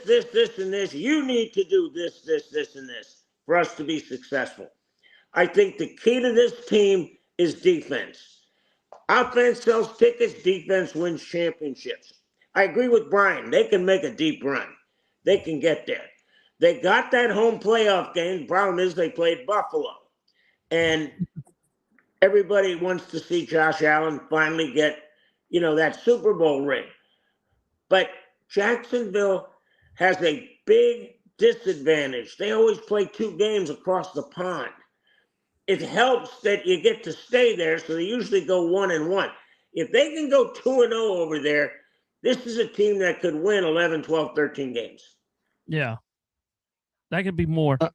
Speaker 2: and this. You need to do this, and this for us to be successful. I think the key to this team is defense. Offense sells tickets, defense wins championships. I agree with Brian. They can make a deep run. They can get there. They got that home playoff game. The problem is they played Buffalo. And everybody wants to see Josh Allen finally get, that Super Bowl ring. But Jacksonville has a big disadvantage. They always play 2 games across the pond. It helps that you get to stay there, so they usually go 1-1. If they can go 2-0 over there, this is a team that could win 11, 12, 13 games.
Speaker 3: Yeah. That could be more.
Speaker 1: All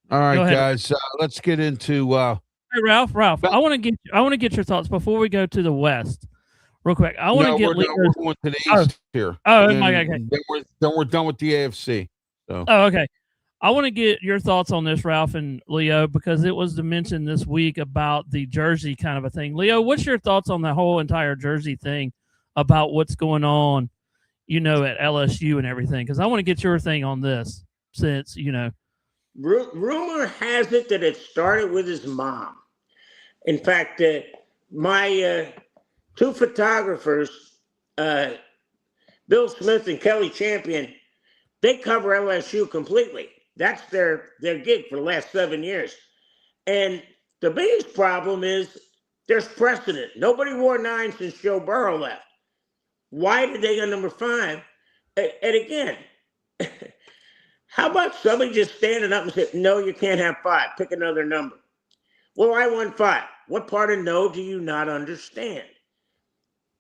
Speaker 1: right, guys. Let's get into
Speaker 3: Hey, Ralph. I want to get your thoughts before we go to the West. real quick. I want to get
Speaker 1: we're
Speaker 3: Leo's.
Speaker 1: going to the
Speaker 3: Oh.
Speaker 1: East here.
Speaker 3: Oh,
Speaker 1: And
Speaker 3: okay.
Speaker 1: then we're done with the AFC. So
Speaker 3: Oh, okay. I want to get your thoughts on this, Ralph and Leo, because it was mentioned this week about the jersey kind of a thing. Leo, what's your thoughts on the whole entire jersey thing about what's going on, at LSU and everything? Because I want to get your thing on this since,
Speaker 2: Rumor has it that it started with his mom. In fact, my two photographers, Bill Smith and Kelly Champion, they cover LSU completely. That's their gig for the last 7 years. And the biggest problem is there's precedent. Nobody wore 9 since Joe Burrow left. Why did they go number 5? And again, how about somebody just standing up and saying, no, you can't have 5. Pick another number. Well, I want 5. What part of no do you not understand?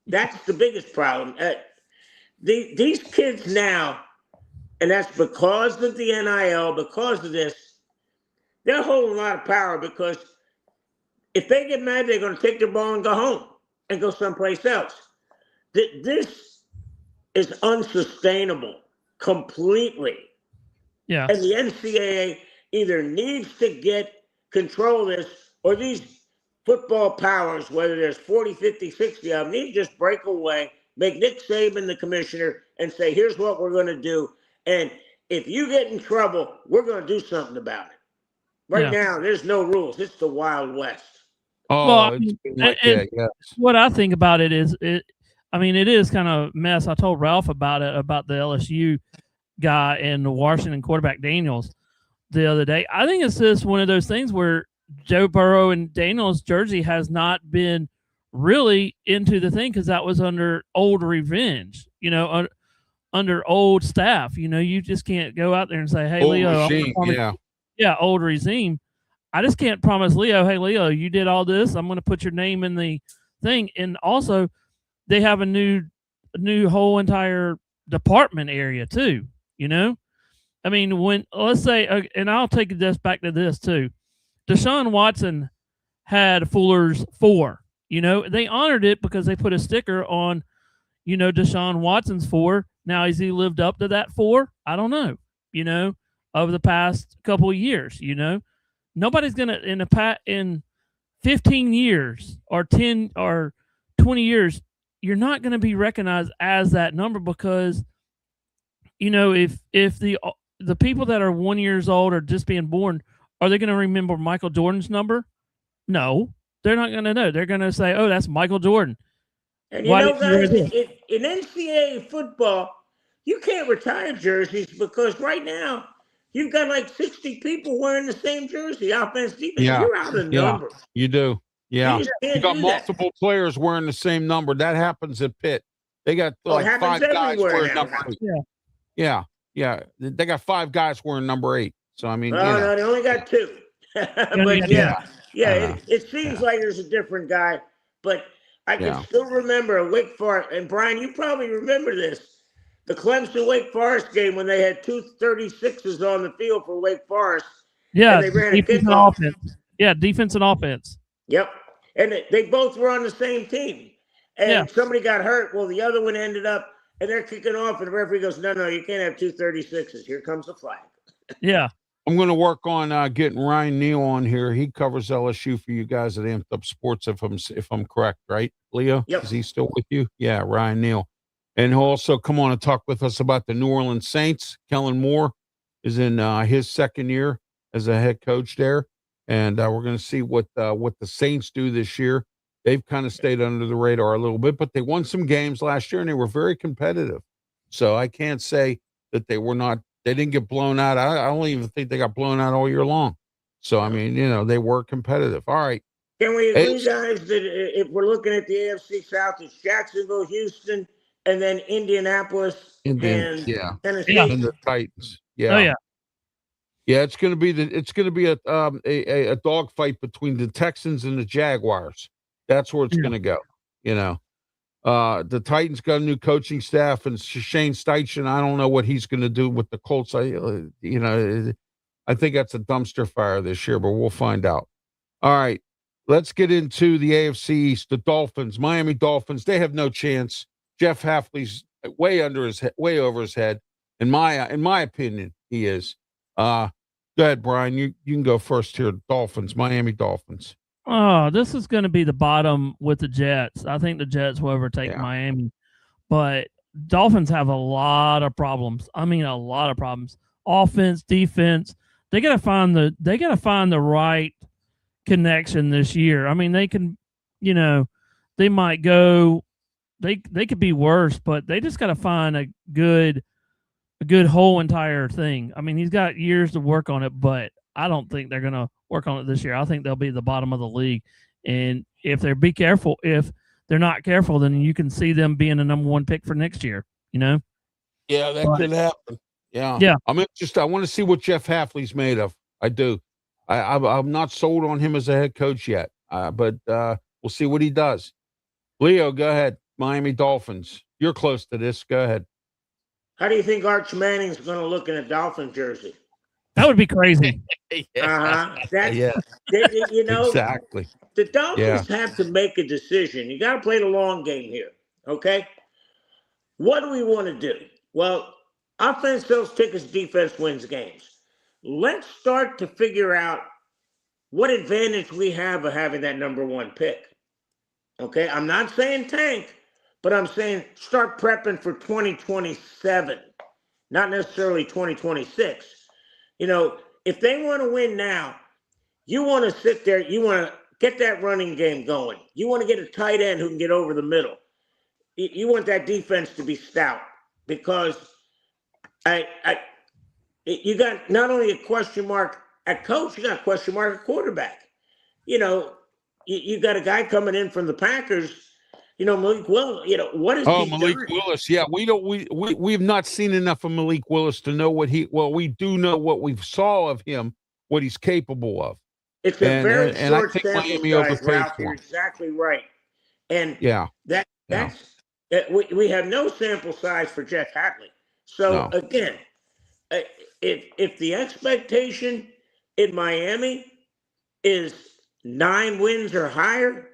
Speaker 2: That's the biggest problem. These kids now, and that's because of the NIL, because of this, they're holding a lot of power because if they get mad, they're going to take their ball and go home and go someplace else. This is unsustainable completely.
Speaker 3: Yeah.
Speaker 2: And the NCAA either needs to get control of this, or these football powers, whether there's 40, 50, 60 of them, need to just break away, make Nick Saban the commissioner, and say, here's what we're going to do. And if you get in trouble, we're going to do something about it. Right now, there's no rules. It's the Wild West.
Speaker 1: Oh,
Speaker 3: well,
Speaker 1: it's been like that, yes.
Speaker 3: What I think about it is, it is kind of a mess. I told Ralph about it, about the LSU guy and the Washington quarterback Daniels the other day. I think it's just one of those things where Joe Burrow and Daniels' jersey has not been really into the thing because that was under old revenge, under old staff. You just can't go out there and say, hey,
Speaker 1: Old
Speaker 3: Leo,
Speaker 1: regime,
Speaker 3: old regime. I just can't promise Leo, hey, Leo, you did all this. I'm going to put your name in the thing. And also, they have a new whole entire department area too, I mean, when, let's say, and I'll take this back to this too. Deshaun Watson had Fuller's 4, they honored it because they put a sticker on, Deshaun Watson's 4. Now, has he lived up to that 4? I don't know, over the past couple of years, nobody's going to, in 15 years or 10 or 20 years, you're not going to be recognized as that number because, if the people that are 1 year old or just being born, are they going to remember Michael Jordan's number? No, they're not going to know. They're going to say, oh, that's Michael Jordan.
Speaker 2: And guys, in NCAA football, you can't retire jerseys because right now you've got like 60 people wearing the same jersey, offense, defense.
Speaker 1: Yeah.
Speaker 2: You're out of number.
Speaker 1: You do. Yeah.
Speaker 2: You
Speaker 1: got multiple players wearing the same number. That happens at Pitt. They got like 5 guys wearing number 8. Yeah. They got 5 guys wearing number 8. So, I mean,
Speaker 2: no, they only got 2. But it seems like there's a different guy. But I can still remember Wake Forest. And Brian, you probably remember this. The Clemson-Wake Forest game when they had 2 36s on the field for Wake Forest.
Speaker 3: Yeah,
Speaker 2: and they ran
Speaker 3: defense and offense. Yeah, defense and offense.
Speaker 2: Yep. And they both were on the same team. And somebody got hurt. Well, the other one ended up, and they're kicking off, and the referee goes, no, you can't have 2 36s. Here comes the flag.
Speaker 3: Yeah.
Speaker 1: I'm going to work on getting Ryan Neal on here. He covers LSU for you guys at Amped Up Sports, if I'm correct, right, Leo?
Speaker 2: Yep.
Speaker 1: Is he still with you? Yeah, Ryan Neal. And he'll also come on and talk with us about the New Orleans Saints. Kellen Moore is in his second year as a head coach there. And we're going to see what the Saints do this year. They've kind of stayed under the radar a little bit, but they won some games last year and they were very competitive. So I can't say that they didn't get blown out. I don't even think they got blown out all year long. So, I mean, they were competitive. All right.
Speaker 2: Can we agree, guys, that if we're looking at the AFC South, it's Jacksonville, Houston, and then Indianapolis and Tennessee
Speaker 1: and the Titans. Yeah.
Speaker 3: Oh, yeah.
Speaker 1: Yeah, it's going to be a dogfight between the Texans and the Jaguars. That's where it's going to go. The Titans got a new coaching staff, and Shane Steichen, I don't know what he's going to do with the Colts. I think that's a dumpster fire this year, but we'll find out. All right, let's get into the AFC East. The Dolphins, Miami Dolphins, they have no chance. Jeff Hafley's way over his head. In my opinion, he is. Go ahead, Brian. You can go first here. Dolphins, Miami Dolphins.
Speaker 3: Oh, this is going to be the bottom with the Jets. I think the Jets will overtake
Speaker 1: Yeah.
Speaker 3: Miami, but Dolphins have a lot of problems. I mean, a lot of problems. Offense, defense. They got to find the right connection this year. I mean, they can, they might go. They could be worse, but they just got to find a good whole entire thing. I mean, he's got years to work on it, but I don't think they're going to work on it this year. I think they'll be the bottom of the league. And if they're not careful, then you can see them being the number 1 pick for next year,
Speaker 1: Yeah, that could happen. Yeah.
Speaker 3: Yeah.
Speaker 1: I'm interested. I want to see what Jeff Hafley's made of. I do. I'm not sold on him as a head coach yet, but we'll see what he does. Leo, go ahead. Miami Dolphins. You're close to this. Go ahead.
Speaker 2: How do you think Arch Manning's going to look in a Dolphin jersey?
Speaker 3: That would be crazy.
Speaker 1: Exactly.
Speaker 2: The Dolphins have to make a decision. You got to play the long game here, okay? What do we want to do? Well, offense sells tickets, defense wins games. Let's start to figure out what advantage we have of having that number 1 pick. Okay, I'm not saying tank, but I'm saying start prepping for 2027, not necessarily 2026. If they want to win now, you want to sit there, you want to get that running game going. You want to get a tight end who can get over the middle. You want that defense to be stout, because you got not only a question mark at coach, you got a question mark at quarterback. You got a guy coming in from the Packers, Malik Willis. What is he
Speaker 1: Malik
Speaker 2: done?
Speaker 1: Willis? Yeah, we've not seen enough of Malik Willis to know what he. Well, we do know what we saw of him, what he's capable of.
Speaker 2: It's a very short
Speaker 1: I think
Speaker 2: sample
Speaker 1: Miami
Speaker 2: size,
Speaker 1: overpaid
Speaker 2: Ralph.
Speaker 1: for
Speaker 2: You're
Speaker 1: him.
Speaker 2: exactly right. And
Speaker 1: that's
Speaker 2: we have no sample size for Jeff Hafley. So again, if the expectation in Miami is 9 wins or higher,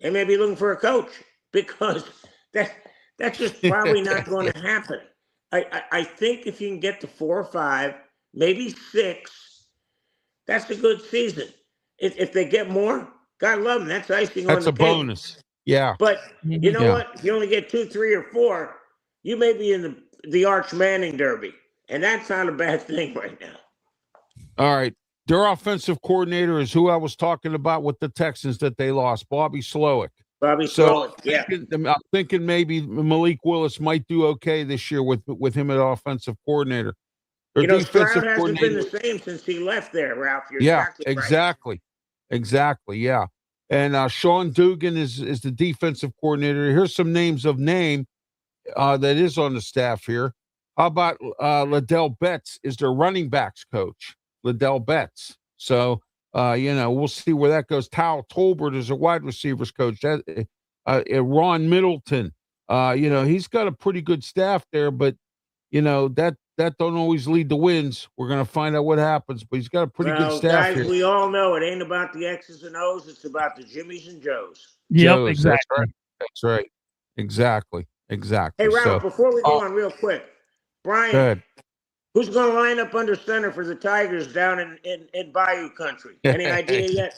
Speaker 2: they may be looking for a coach, because that's just probably not going to happen. I think if you can get to 4 or 5, maybe 6, that's a good season. If they get more, God love them. That's icing on the cake.
Speaker 1: That's a bonus. Yeah.
Speaker 2: But you know what? If you only get 2, 3, or 4, you may be in the Arch Manning Derby. And that's not a bad thing right now.
Speaker 1: All right. Their offensive coordinator is who I was talking about with the Texans that they lost, Bobby Slowick. I'm thinking maybe Malik Willis might do okay this year with him as offensive coordinator.
Speaker 2: Stroud hasn't been the same since he left there, Ralph. You're
Speaker 1: exactly. Yeah. And Sean Dugan is the defensive coordinator. Here's some names that is on the staff here. How about Liddell Betts is their running backs coach, Liddell Betts. So, we'll see where that goes. Tal Tolbert is a wide receivers coach. Ron Middleton, he's got a pretty good staff there, but, that don't always lead to wins. We're going to find out what happens, but he's got a pretty good staff
Speaker 2: guys,
Speaker 1: here.
Speaker 2: We all know it ain't about the X's and O's. It's about the Jimmies and Joes.
Speaker 3: Yep, exactly.
Speaker 1: That's right. Exactly.
Speaker 2: Hey, Ralph, before we go on real quick, Brian, who's going to line up under center for the Tigers down in Bayou country? Any idea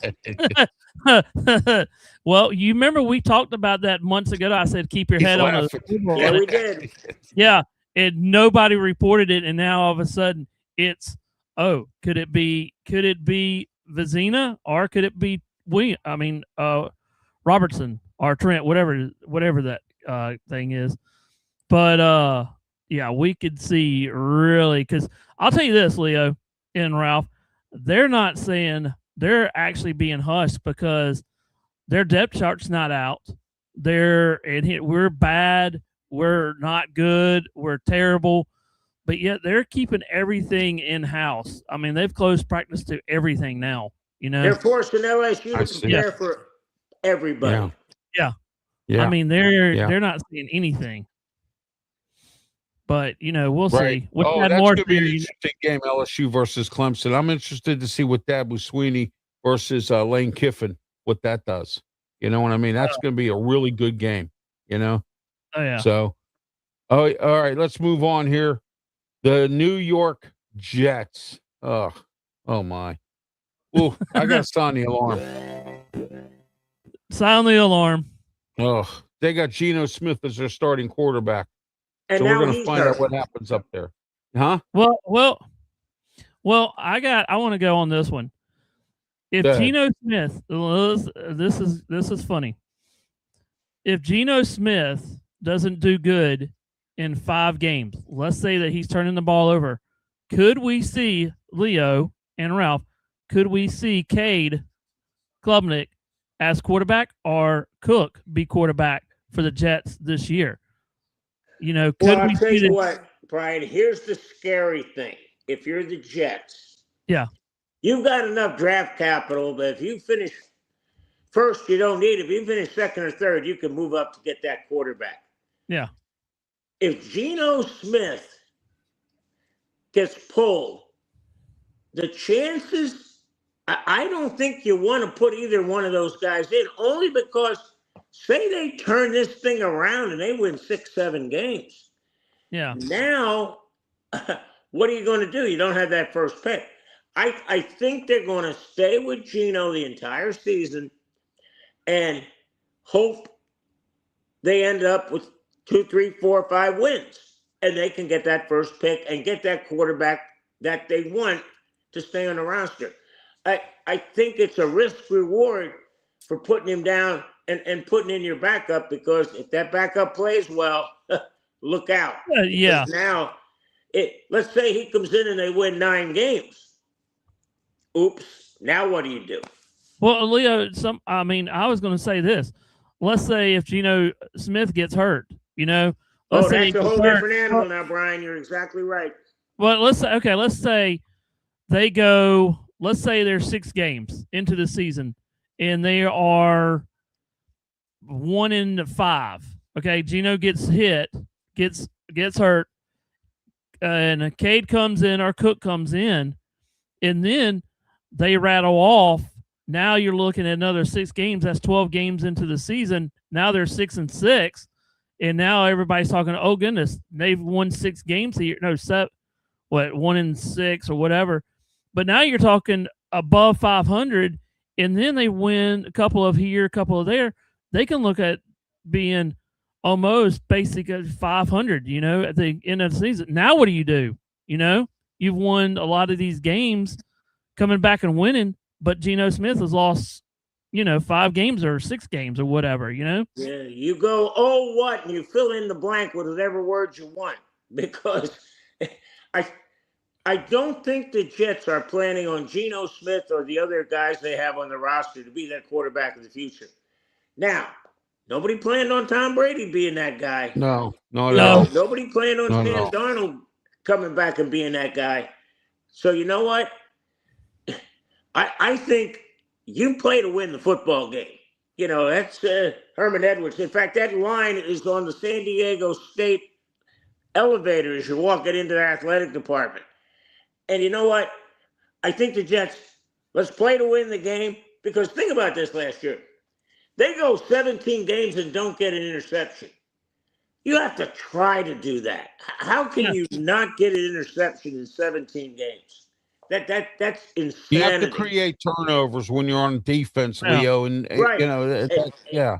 Speaker 3: yet? Well, you remember we talked about that months ago. I said, keep your head on the table.
Speaker 2: Yeah, we did.
Speaker 3: Yeah, and nobody reported it, and now all of a sudden it's, could it be Vizina, or could it be Robertson or Trent, whatever that thing is. But we could see really, because I'll tell you this, Leo and Ralph, they're not saying, they're actually being hushed because their depth chart's not out. We're bad, we're not good, we're terrible, but yet they're keeping everything in house. I mean, they've closed practice to everything now.
Speaker 2: They're forcing LSU to prepare for everybody.
Speaker 3: Yeah. I mean, they're not seeing anything. But we'll see.
Speaker 1: That's going to be an interesting game, LSU versus Clemson. I'm interested to see what Dabo Swinney versus Lane Kiffin what that does. You know what I mean? That's going to be a really good game, you know?
Speaker 3: Oh yeah.
Speaker 1: So, oh, all right, let's move on here. The New York Jets. Oh my. Oh, I got to sound the alarm.
Speaker 3: Sound the alarm.
Speaker 1: Oh, they got Geno Smith as their starting quarterback.
Speaker 2: And
Speaker 1: So we're
Speaker 2: now
Speaker 1: going to
Speaker 2: he's
Speaker 1: find out
Speaker 2: hurt.
Speaker 1: what happens up there. Huh?
Speaker 3: Well. I want to go on this one. If
Speaker 1: Go ahead.
Speaker 3: Geno Smith, this is funny. If Geno Smith doesn't do good in 5 games, let's say that he's turning the ball over, could we see Leo and Ralph? Could we see Cade Klubnik as quarterback or Cook be quarterback for the Jets this year? You know, could
Speaker 2: Well, I'll
Speaker 3: we
Speaker 2: tell
Speaker 3: see
Speaker 2: you
Speaker 3: the,
Speaker 2: what, Brian, here's the scary thing. If you're the Jets,
Speaker 3: Yeah.
Speaker 2: you've got enough draft capital that if you finish first, you don't need it. If you finish second or third, you can move up to get that quarterback.
Speaker 3: Yeah.
Speaker 2: If Geno Smith gets pulled, the chances, I don't think you want to put either one of those guys in, only because say they turn this thing around and they win 6-7 games.
Speaker 3: Yeah.
Speaker 2: Now, what are you going to do? You don't have that first pick. I think they're going to stay with Geno the entire season and hope they end up with 2, 3, 4, 5 wins. And they can get that first pick and get that quarterback that they want to stay on the roster. I think it's a risk reward for putting him down and putting in your backup, because if that backup plays well, look out.
Speaker 3: Yeah.
Speaker 2: Because now, let's say he comes in and they win 9 games. Oops. Now what do you do?
Speaker 3: Well, Leo, I was going to say this. Let's say if Geno Smith gets hurt, let's say
Speaker 2: that's a whole different animal now, Brian. You're exactly right.
Speaker 3: Well, let's say they go, let's say there's 6 games into the season and they are 1-5. Okay. Geno gets hit, gets hurt, and Cade comes in or Cook comes in, and then they rattle off. Now you're looking at another 6 games. That's 12 games into the season. Now they're 6-6, and now everybody's talking, oh goodness, they've won 6 games here. No, 1-6 or whatever. But now you're talking above 500, and then they win a couple of here, a couple of there. They can look at being almost basically 500, at the end of the season. Now what do you do? You've won a lot of these games, coming back and winning, but Geno Smith has lost, 5 games or 6 games or whatever,
Speaker 2: Yeah, you go, oh, what? And you fill in the blank with whatever words you want, because I don't think the Jets are planning on Geno Smith or the other guys they have on the roster to be their quarterback of the future. Now, nobody planned on Tom Brady being that guy.
Speaker 1: No.
Speaker 2: Nobody planned on
Speaker 1: Not at
Speaker 2: Sam
Speaker 1: all.
Speaker 2: Darnold coming back and being that guy. So you know what? I think you play to win the football game. That's Herman Edwards. In fact, that line is on the San Diego State elevator as you're walking into the athletic department. And you know what? I think the Jets, let's play to win the game, because think about this last year. They go 17 games and don't get an interception. You have to try to do that. How can you not get an interception in 17 games? That's insanity.
Speaker 1: You have to create turnovers when you're on defense,
Speaker 3: Yeah.
Speaker 1: Leo, and
Speaker 2: Right.
Speaker 1: yeah.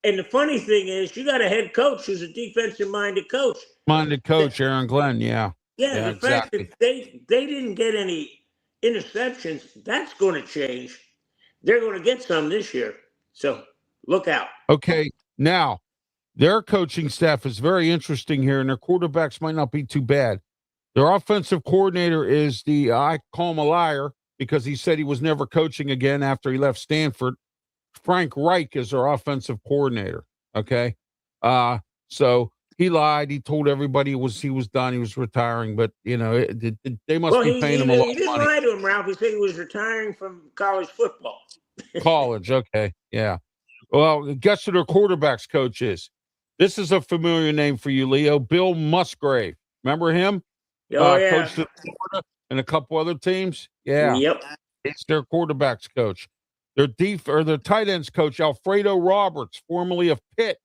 Speaker 2: And the funny thing is, you got a head coach who's a defensive-minded coach.
Speaker 1: Minded coach Aaron Glenn, yeah.
Speaker 2: Yeah, the fact that they didn't get any interceptions, that's going to change. They're going to get some this year. So look out.
Speaker 1: Okay, now their coaching staff is very interesting here, and their quarterbacks might not be too bad. Their offensive coordinator is I call him a liar because he said he was never coaching again after he left Stanford. Frank Reich is their offensive coordinator. Okay. So he lied. He told everybody he was done. He was retiring, but they must be paying him a lot
Speaker 2: He
Speaker 1: of
Speaker 2: didn't
Speaker 1: money.
Speaker 2: lie to him, Ralph. He said he was retiring from college football.
Speaker 1: College. Okay. Yeah. Well, guess who their quarterbacks coach is? This is a familiar name for you, Leo. Bill Musgrave. Remember him?
Speaker 2: Oh, yeah.
Speaker 1: Coached at Florida and a couple other teams. Yeah.
Speaker 2: Yep.
Speaker 1: He's their quarterbacks coach. their tight ends coach Alfredo Roberts, formerly of Pitt,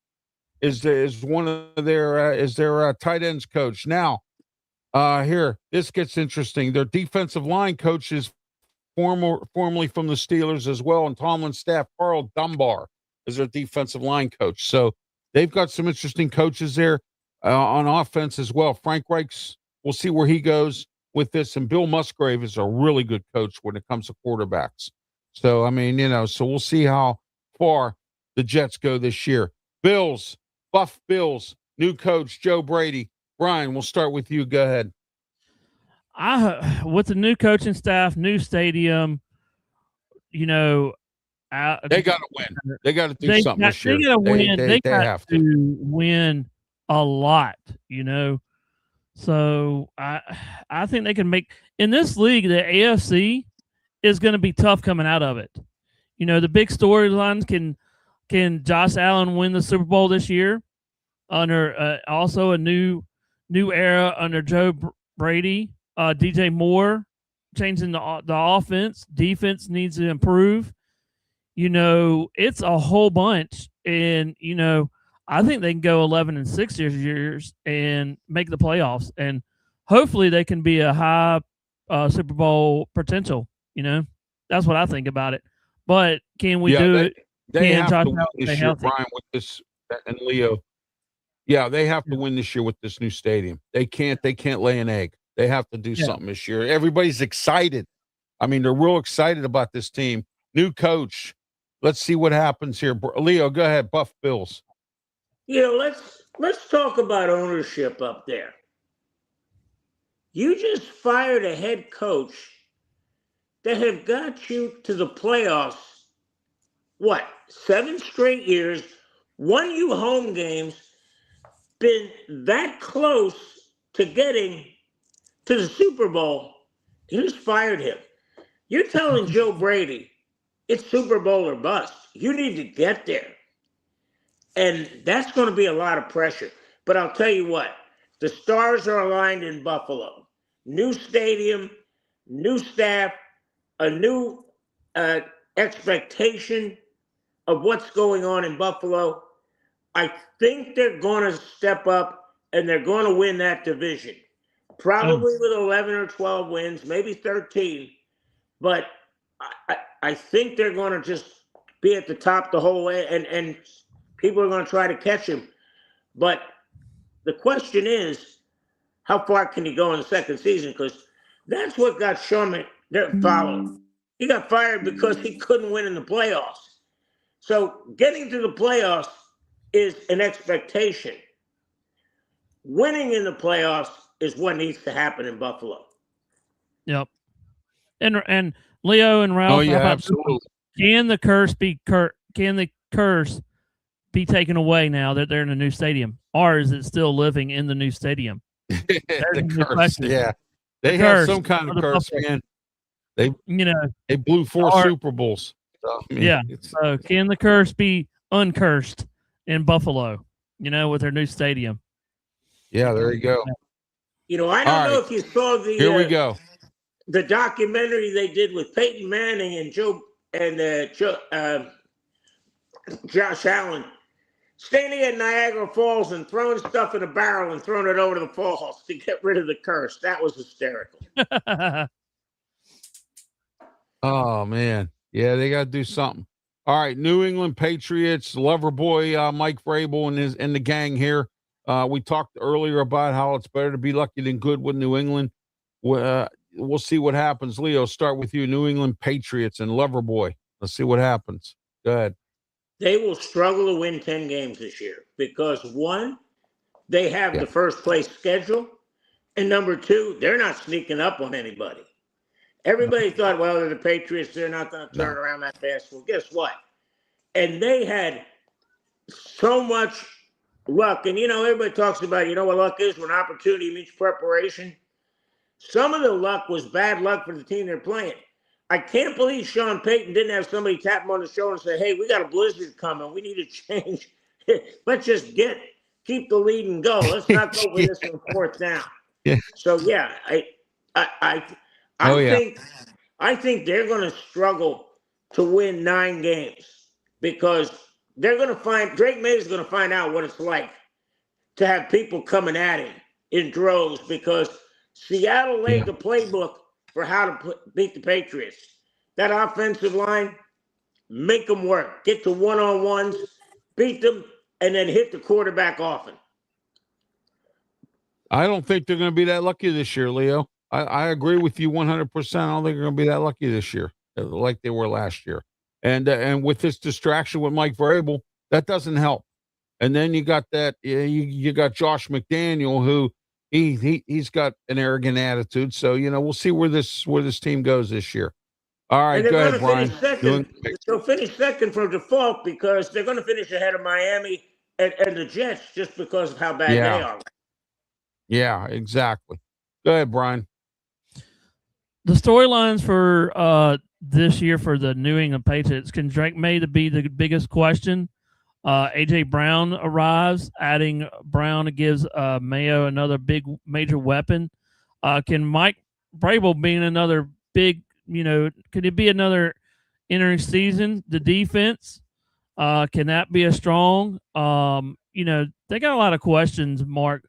Speaker 1: is one of their tight ends coach. Now, here this gets interesting. Their defensive line coach is formerly from the Steelers as well, and Tomlin's staff, Carl Dunbar, is their defensive line coach. So they've got some interesting coaches there on offense as well. Frank Reich's, we'll see where he goes with this, and Bill Musgrave is a really good coach when it comes to quarterbacks. So, I mean, so we'll see how far the Jets go this year. Buff Bills, new coach, Joe Brady. Brian, we'll start with you. Go ahead.
Speaker 3: With the new coaching staff, new stadium, they
Speaker 1: got to win. They got to do something this year.
Speaker 3: They got to win. They
Speaker 1: have
Speaker 3: to win a lot, So I think they can make in this league. The AFC is going to be tough coming out of it. The big storylines can Josh Allen win the Super Bowl this year under also a new era under Joe Brady. DJ Moore changing the offense. Defense needs to improve. It's a whole bunch. And, I think they can go 11-6 years and make the playoffs. And hopefully they can be a high Super Bowl potential. That's what I think about it. But can we do it?
Speaker 1: They have to win this year, Brian, with this, and Leo. Yeah, they have to win this year with this new stadium. They can't lay an egg. They have to do something this year. Everybody's excited. I mean, they're real excited about this team. New coach. Let's see what happens here. Leo, go ahead. Buff Bills.
Speaker 2: Let's talk about ownership up there. You just fired a head coach that have got you to the playoffs, 7 straight years, won you home games, been that close to getting to the Super Bowl. You just fired him. You're telling Joe Brady it's Super Bowl or bust. You need to get there. And that's going to be a lot of pressure. But I'll tell you what, the stars are aligned in Buffalo. New stadium, new staff, a new expectation of what's going on in Buffalo. I think they're going to step up and they're going to win that division. Probably with 11 or 12 wins, maybe 13. But I think they're going to just be at the top the whole way, and people are going to try to catch him. But the question is, how far can he go in the second season? Because that's what got Sean McDermott. He got fired because he couldn't win in the playoffs. So getting to the playoffs is an expectation. Winning in the playoffs is what needs to happen in Buffalo.
Speaker 3: Yep. And Leo and Ralph.
Speaker 1: Oh yeah, absolutely.
Speaker 3: Can the curse be taken away now that they're in a new stadium, or is it still living in the new stadium?
Speaker 1: The curse, yeah. They have some kind of curse, man. They blew 4 Super Bowls. So,
Speaker 3: So can the curse be uncursed in Buffalo? With their new stadium.
Speaker 1: Yeah, there you go.
Speaker 2: I don't know if you saw the.
Speaker 1: Here we go.
Speaker 2: The documentary they did with Peyton Manning and Josh Allen, standing at Niagara Falls and throwing stuff in a barrel and throwing it over the falls to get rid of the curse. That was hysterical.
Speaker 1: Oh man, yeah, they got to do something. All right, New England Patriots, Loverboy, Mike Vrabel and the gang here. We talked earlier about how it's better to be lucky than good with New England. We'll see what happens. Leo, start with you. New England Patriots and Loverboy. Let's see what happens. Go ahead.
Speaker 2: They will struggle to win 10 games this year because, one, they have the first place schedule, and number 2, they're not sneaking up on anybody. Everybody thought, well, they're the Patriots. They're not going to turn around that fast. Well, guess what? And they had so much luck. And, everybody talks about, what luck is when opportunity meets preparation. Some of the luck was bad luck for the team they're playing. I can't believe Sean Payton didn't have somebody tap him on the shoulder and say, hey, we got a blizzard coming. We need to change. Let's just keep the lead and go. Let's not go for this on 4th down.
Speaker 1: Yeah.
Speaker 2: So, I think they're going to struggle to win 9 games because Drake May is going to find out what it's like to have people coming at him in droves because Seattle laid the playbook for how to beat the Patriots. That offensive line, make them work. Get to one-on-ones, beat them, and then hit the quarterback often.
Speaker 1: I don't think they're going to be that lucky this year, Leo. I agree with you 100%. I don't think they're going to be that lucky this year like they were last year. And with this distraction with Mike Vrabel, that doesn't help. And then you got that you got Josh McDaniel, who he's got an arrogant attitude. So we'll see where this team goes this year. All right, go ahead, Brian.
Speaker 2: They'll finish second from default because they're going to finish ahead of Miami and the Jets just because of how bad they are.
Speaker 1: Yeah, exactly. Go ahead, Brian.
Speaker 3: The storylines for this year for the New England Patriots, can Drake May to be the biggest question? A.J. Brown arrives, adding Brown gives Mayo another big major weapon. Can Mike Vrabel being another big, could it be another entering season? The defense, can that be a strong? They got a lot of questions, Mark,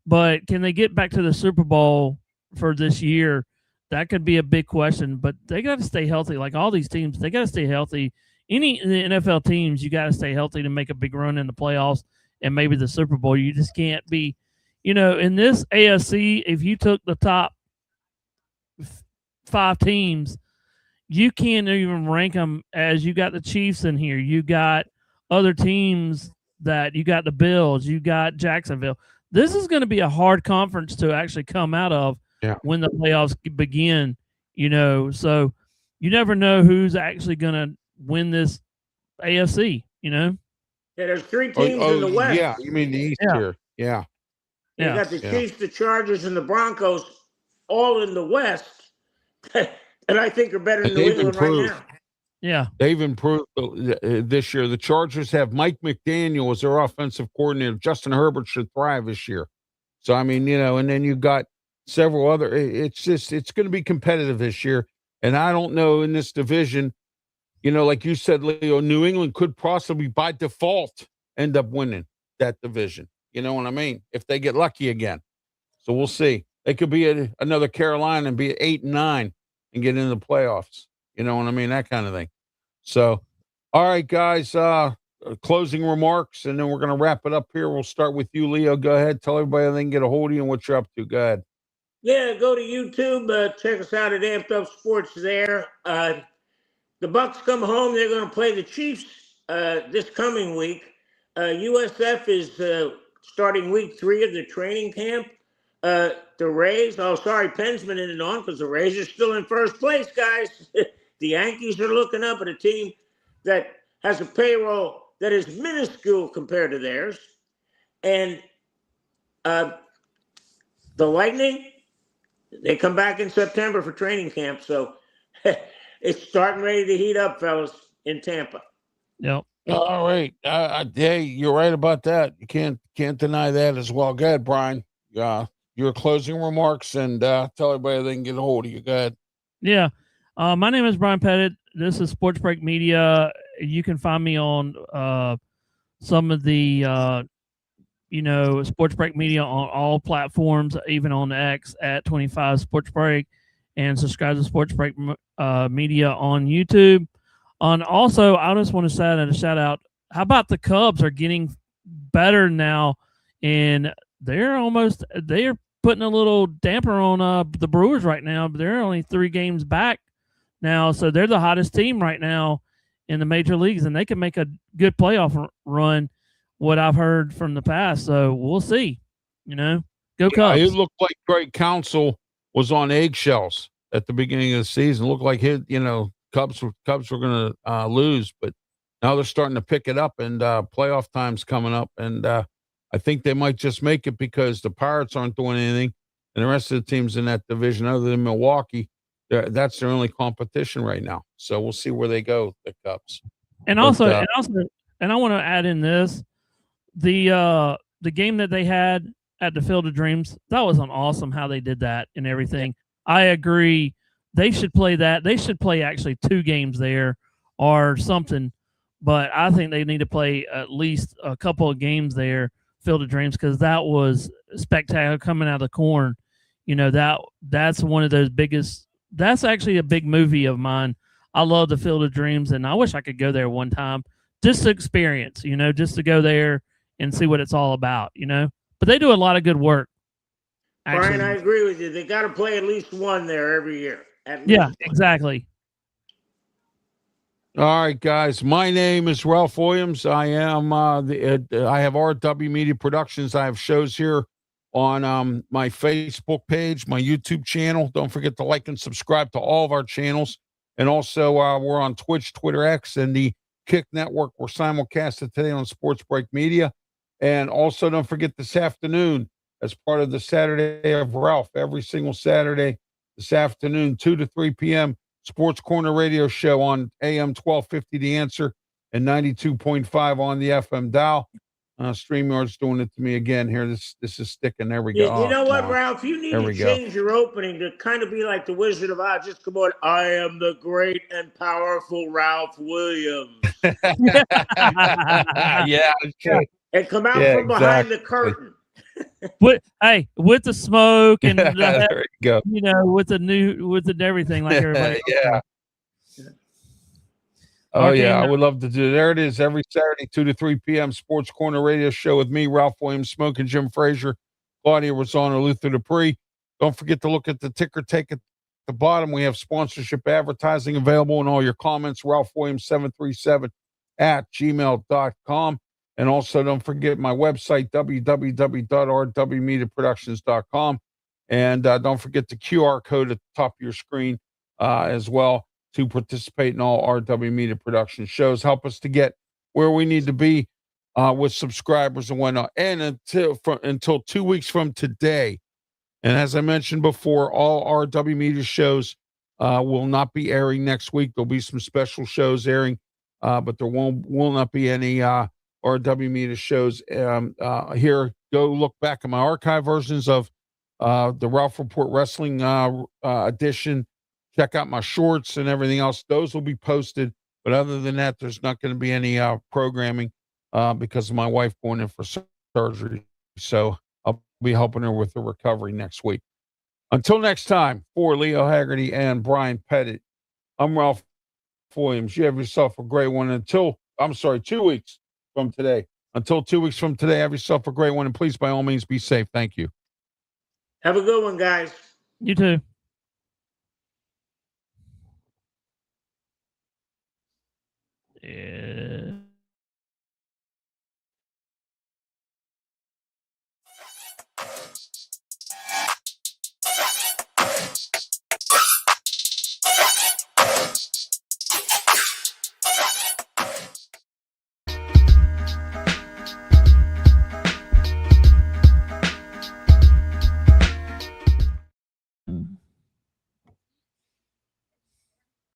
Speaker 3: but can they get back to the Super Bowl for this year? That could be a big question, but they got to stay healthy. Like all these teams, they got to stay healthy. Any of the NFL teams, you got to stay healthy to make a big run in the playoffs and maybe the Super Bowl. You just can't be, in this AFC, if you took the top 5 teams, you can't even rank them as you got the Chiefs in here. You got other teams that you got the Bills, you got Jacksonville. This is going to be a hard conference to actually come out of when the playoffs begin, so you never know who's actually going to win this AFC,
Speaker 2: Yeah, there's 3 teams in the West.
Speaker 1: Yeah, you mean the East here. Yeah.
Speaker 2: You got the Chiefs, the Chargers, and the Broncos all in the West, and I think are better than New England right now.
Speaker 3: Yeah.
Speaker 1: They've improved this year. The Chargers have Mike McDaniel as their offensive coordinator. Justin Herbert should thrive this year. So, I mean, and then you've got several other. It's going to be competitive this year. And I don't know in this division, like you said, Leo, New England could possibly by default end up winning that division. You know what I mean? If they get lucky again. So we'll see. They could be another Carolina and be 8-9 and get into the playoffs. You know what I mean? That kind of thing. So, all right, guys, closing remarks, and then we're going to wrap it up here. We'll start with you, Leo. Go ahead. Tell everybody they can get a hold of you and what you're up to. Go ahead.
Speaker 2: Yeah, go to YouTube. Check us out at Amped Up Sports there. The Bucks come home. They're going to play the Chiefs this coming week. USF is starting week 3 of the training camp. The Rays, Penn's been in and on because the Rays are still in first place, guys. The Yankees are looking up at a team that has a payroll that is minuscule compared to theirs. And the Lightning, they come back in September for training camp. So it's starting ready to heat up, fellas, in Tampa.
Speaker 3: Yep.
Speaker 1: All right. Hey, you're right about that. You can't deny that as well. Go ahead, Brian. Your closing remarks and tell everybody they can get a hold of you. Go ahead.
Speaker 3: Yeah. My name is Brian Pettit. This is Sports Break Media. You can find me on some of the, Sports Break Media on all platforms, even on X at 25 Sports Break, and subscribe to Sports Break Media on YouTube. And also, I just want to send a shout out. How about the Cubs are getting better now, and they're putting a little damper on the Brewers right now, but they're only 3 games back now, so they're the hottest team right now in the major leagues, and they can make a good playoff run, what I've heard from the past. So we'll see. Go Cubs.
Speaker 1: It looked like Greg Counsell was on eggshells at the beginning of the season. It looked like Cubs were going to lose, but now they're starting to pick it up, and playoff time's coming up, and I think they might just make it because the Pirates aren't doing anything, and the rest of the teams in that division, other than Milwaukee, that's their only competition right now. So we'll see where they go, the Cubs.
Speaker 3: And I want to add in this, the game that they had at the Field of Dreams, that was awesome how they did that and everything. I agree. They should play that. They should play actually 2 games there or something. But I think they need to play at least a couple of games there, Field of Dreams, because that was spectacular coming out of the corn. You know, that's one of those biggest. That's actually a big movie of mine. I love the Field of Dreams, and I wish I could go there one time just to experience. You know, just to go there and see what it's all about. You know, but they do a lot of good work. Actually.
Speaker 2: Brian, I agree with you. They got to play at least one there every year.
Speaker 3: Yeah, exactly.
Speaker 1: All right, guys. My name is Ralph Williams. I am I have RW Media Productions. I have shows here on my Facebook page, my YouTube channel. Don't forget to like and subscribe to all of our channels. And also, we're on Twitch, Twitter X, and the Kick Network. We're simulcasted today on Sports Break Media. And also, don't forget this afternoon, as part of the Saturday of Ralph, every single Saturday this afternoon, 2 to 3 p.m., Sports Corner Radio Show on AM 1250 The Answer and 92.5 on the FM dial. StreamYard's doing it to me again here. This is sticking. There we go.
Speaker 2: You know what, Ralph? You need to change your opening to kind of be like the Wizard of Oz. Just come on. I am the great and powerful Ralph Williams.
Speaker 1: Yeah.
Speaker 2: And come out from behind the curtain.
Speaker 3: with the smoke and
Speaker 1: there you go.
Speaker 3: You know, with everything like everybody.
Speaker 1: Yeah. Oh yeah, I would love to do. There it is, every Saturday, 2 to 3 p.m. Sports Corner Radio Show with me, Ralph Williams, Smoking Jim Frazier, Claudia Rosano, Luther Dupree. Don't forget to look at the ticker tape at the bottom. We have sponsorship advertising available, and all your comments, Ralph Williams 737 at gmail.com. And also, don't forget my website, www.rwmediaproductions.com. And don't forget the QR code at the top of your screen as well to participate in all RW Media Production shows. Help us to get where we need to be with subscribers and whatnot. And until 2 weeks from today, and as I mentioned before, all RW Media shows will not be airing next week. There'll be some special shows airing, but there will not be any RW Media shows here. Go look back at my archive versions of the Ralph Report Wrestling edition. Check out my shorts and everything else. Those will be posted. But other than that, there's not going to be any programming because of my wife going in for surgery. So I'll be helping her with the recovery next week. Until next time, for Leo Haggerty and Brian Pettit, I'm Ralph Williams. You have yourself a great one. 2 weeks from today. Until 2 weeks from today, have yourself a great one. And please, by all means, be safe. Thank you.
Speaker 2: Have a good one, guys.
Speaker 3: You too. Yeah.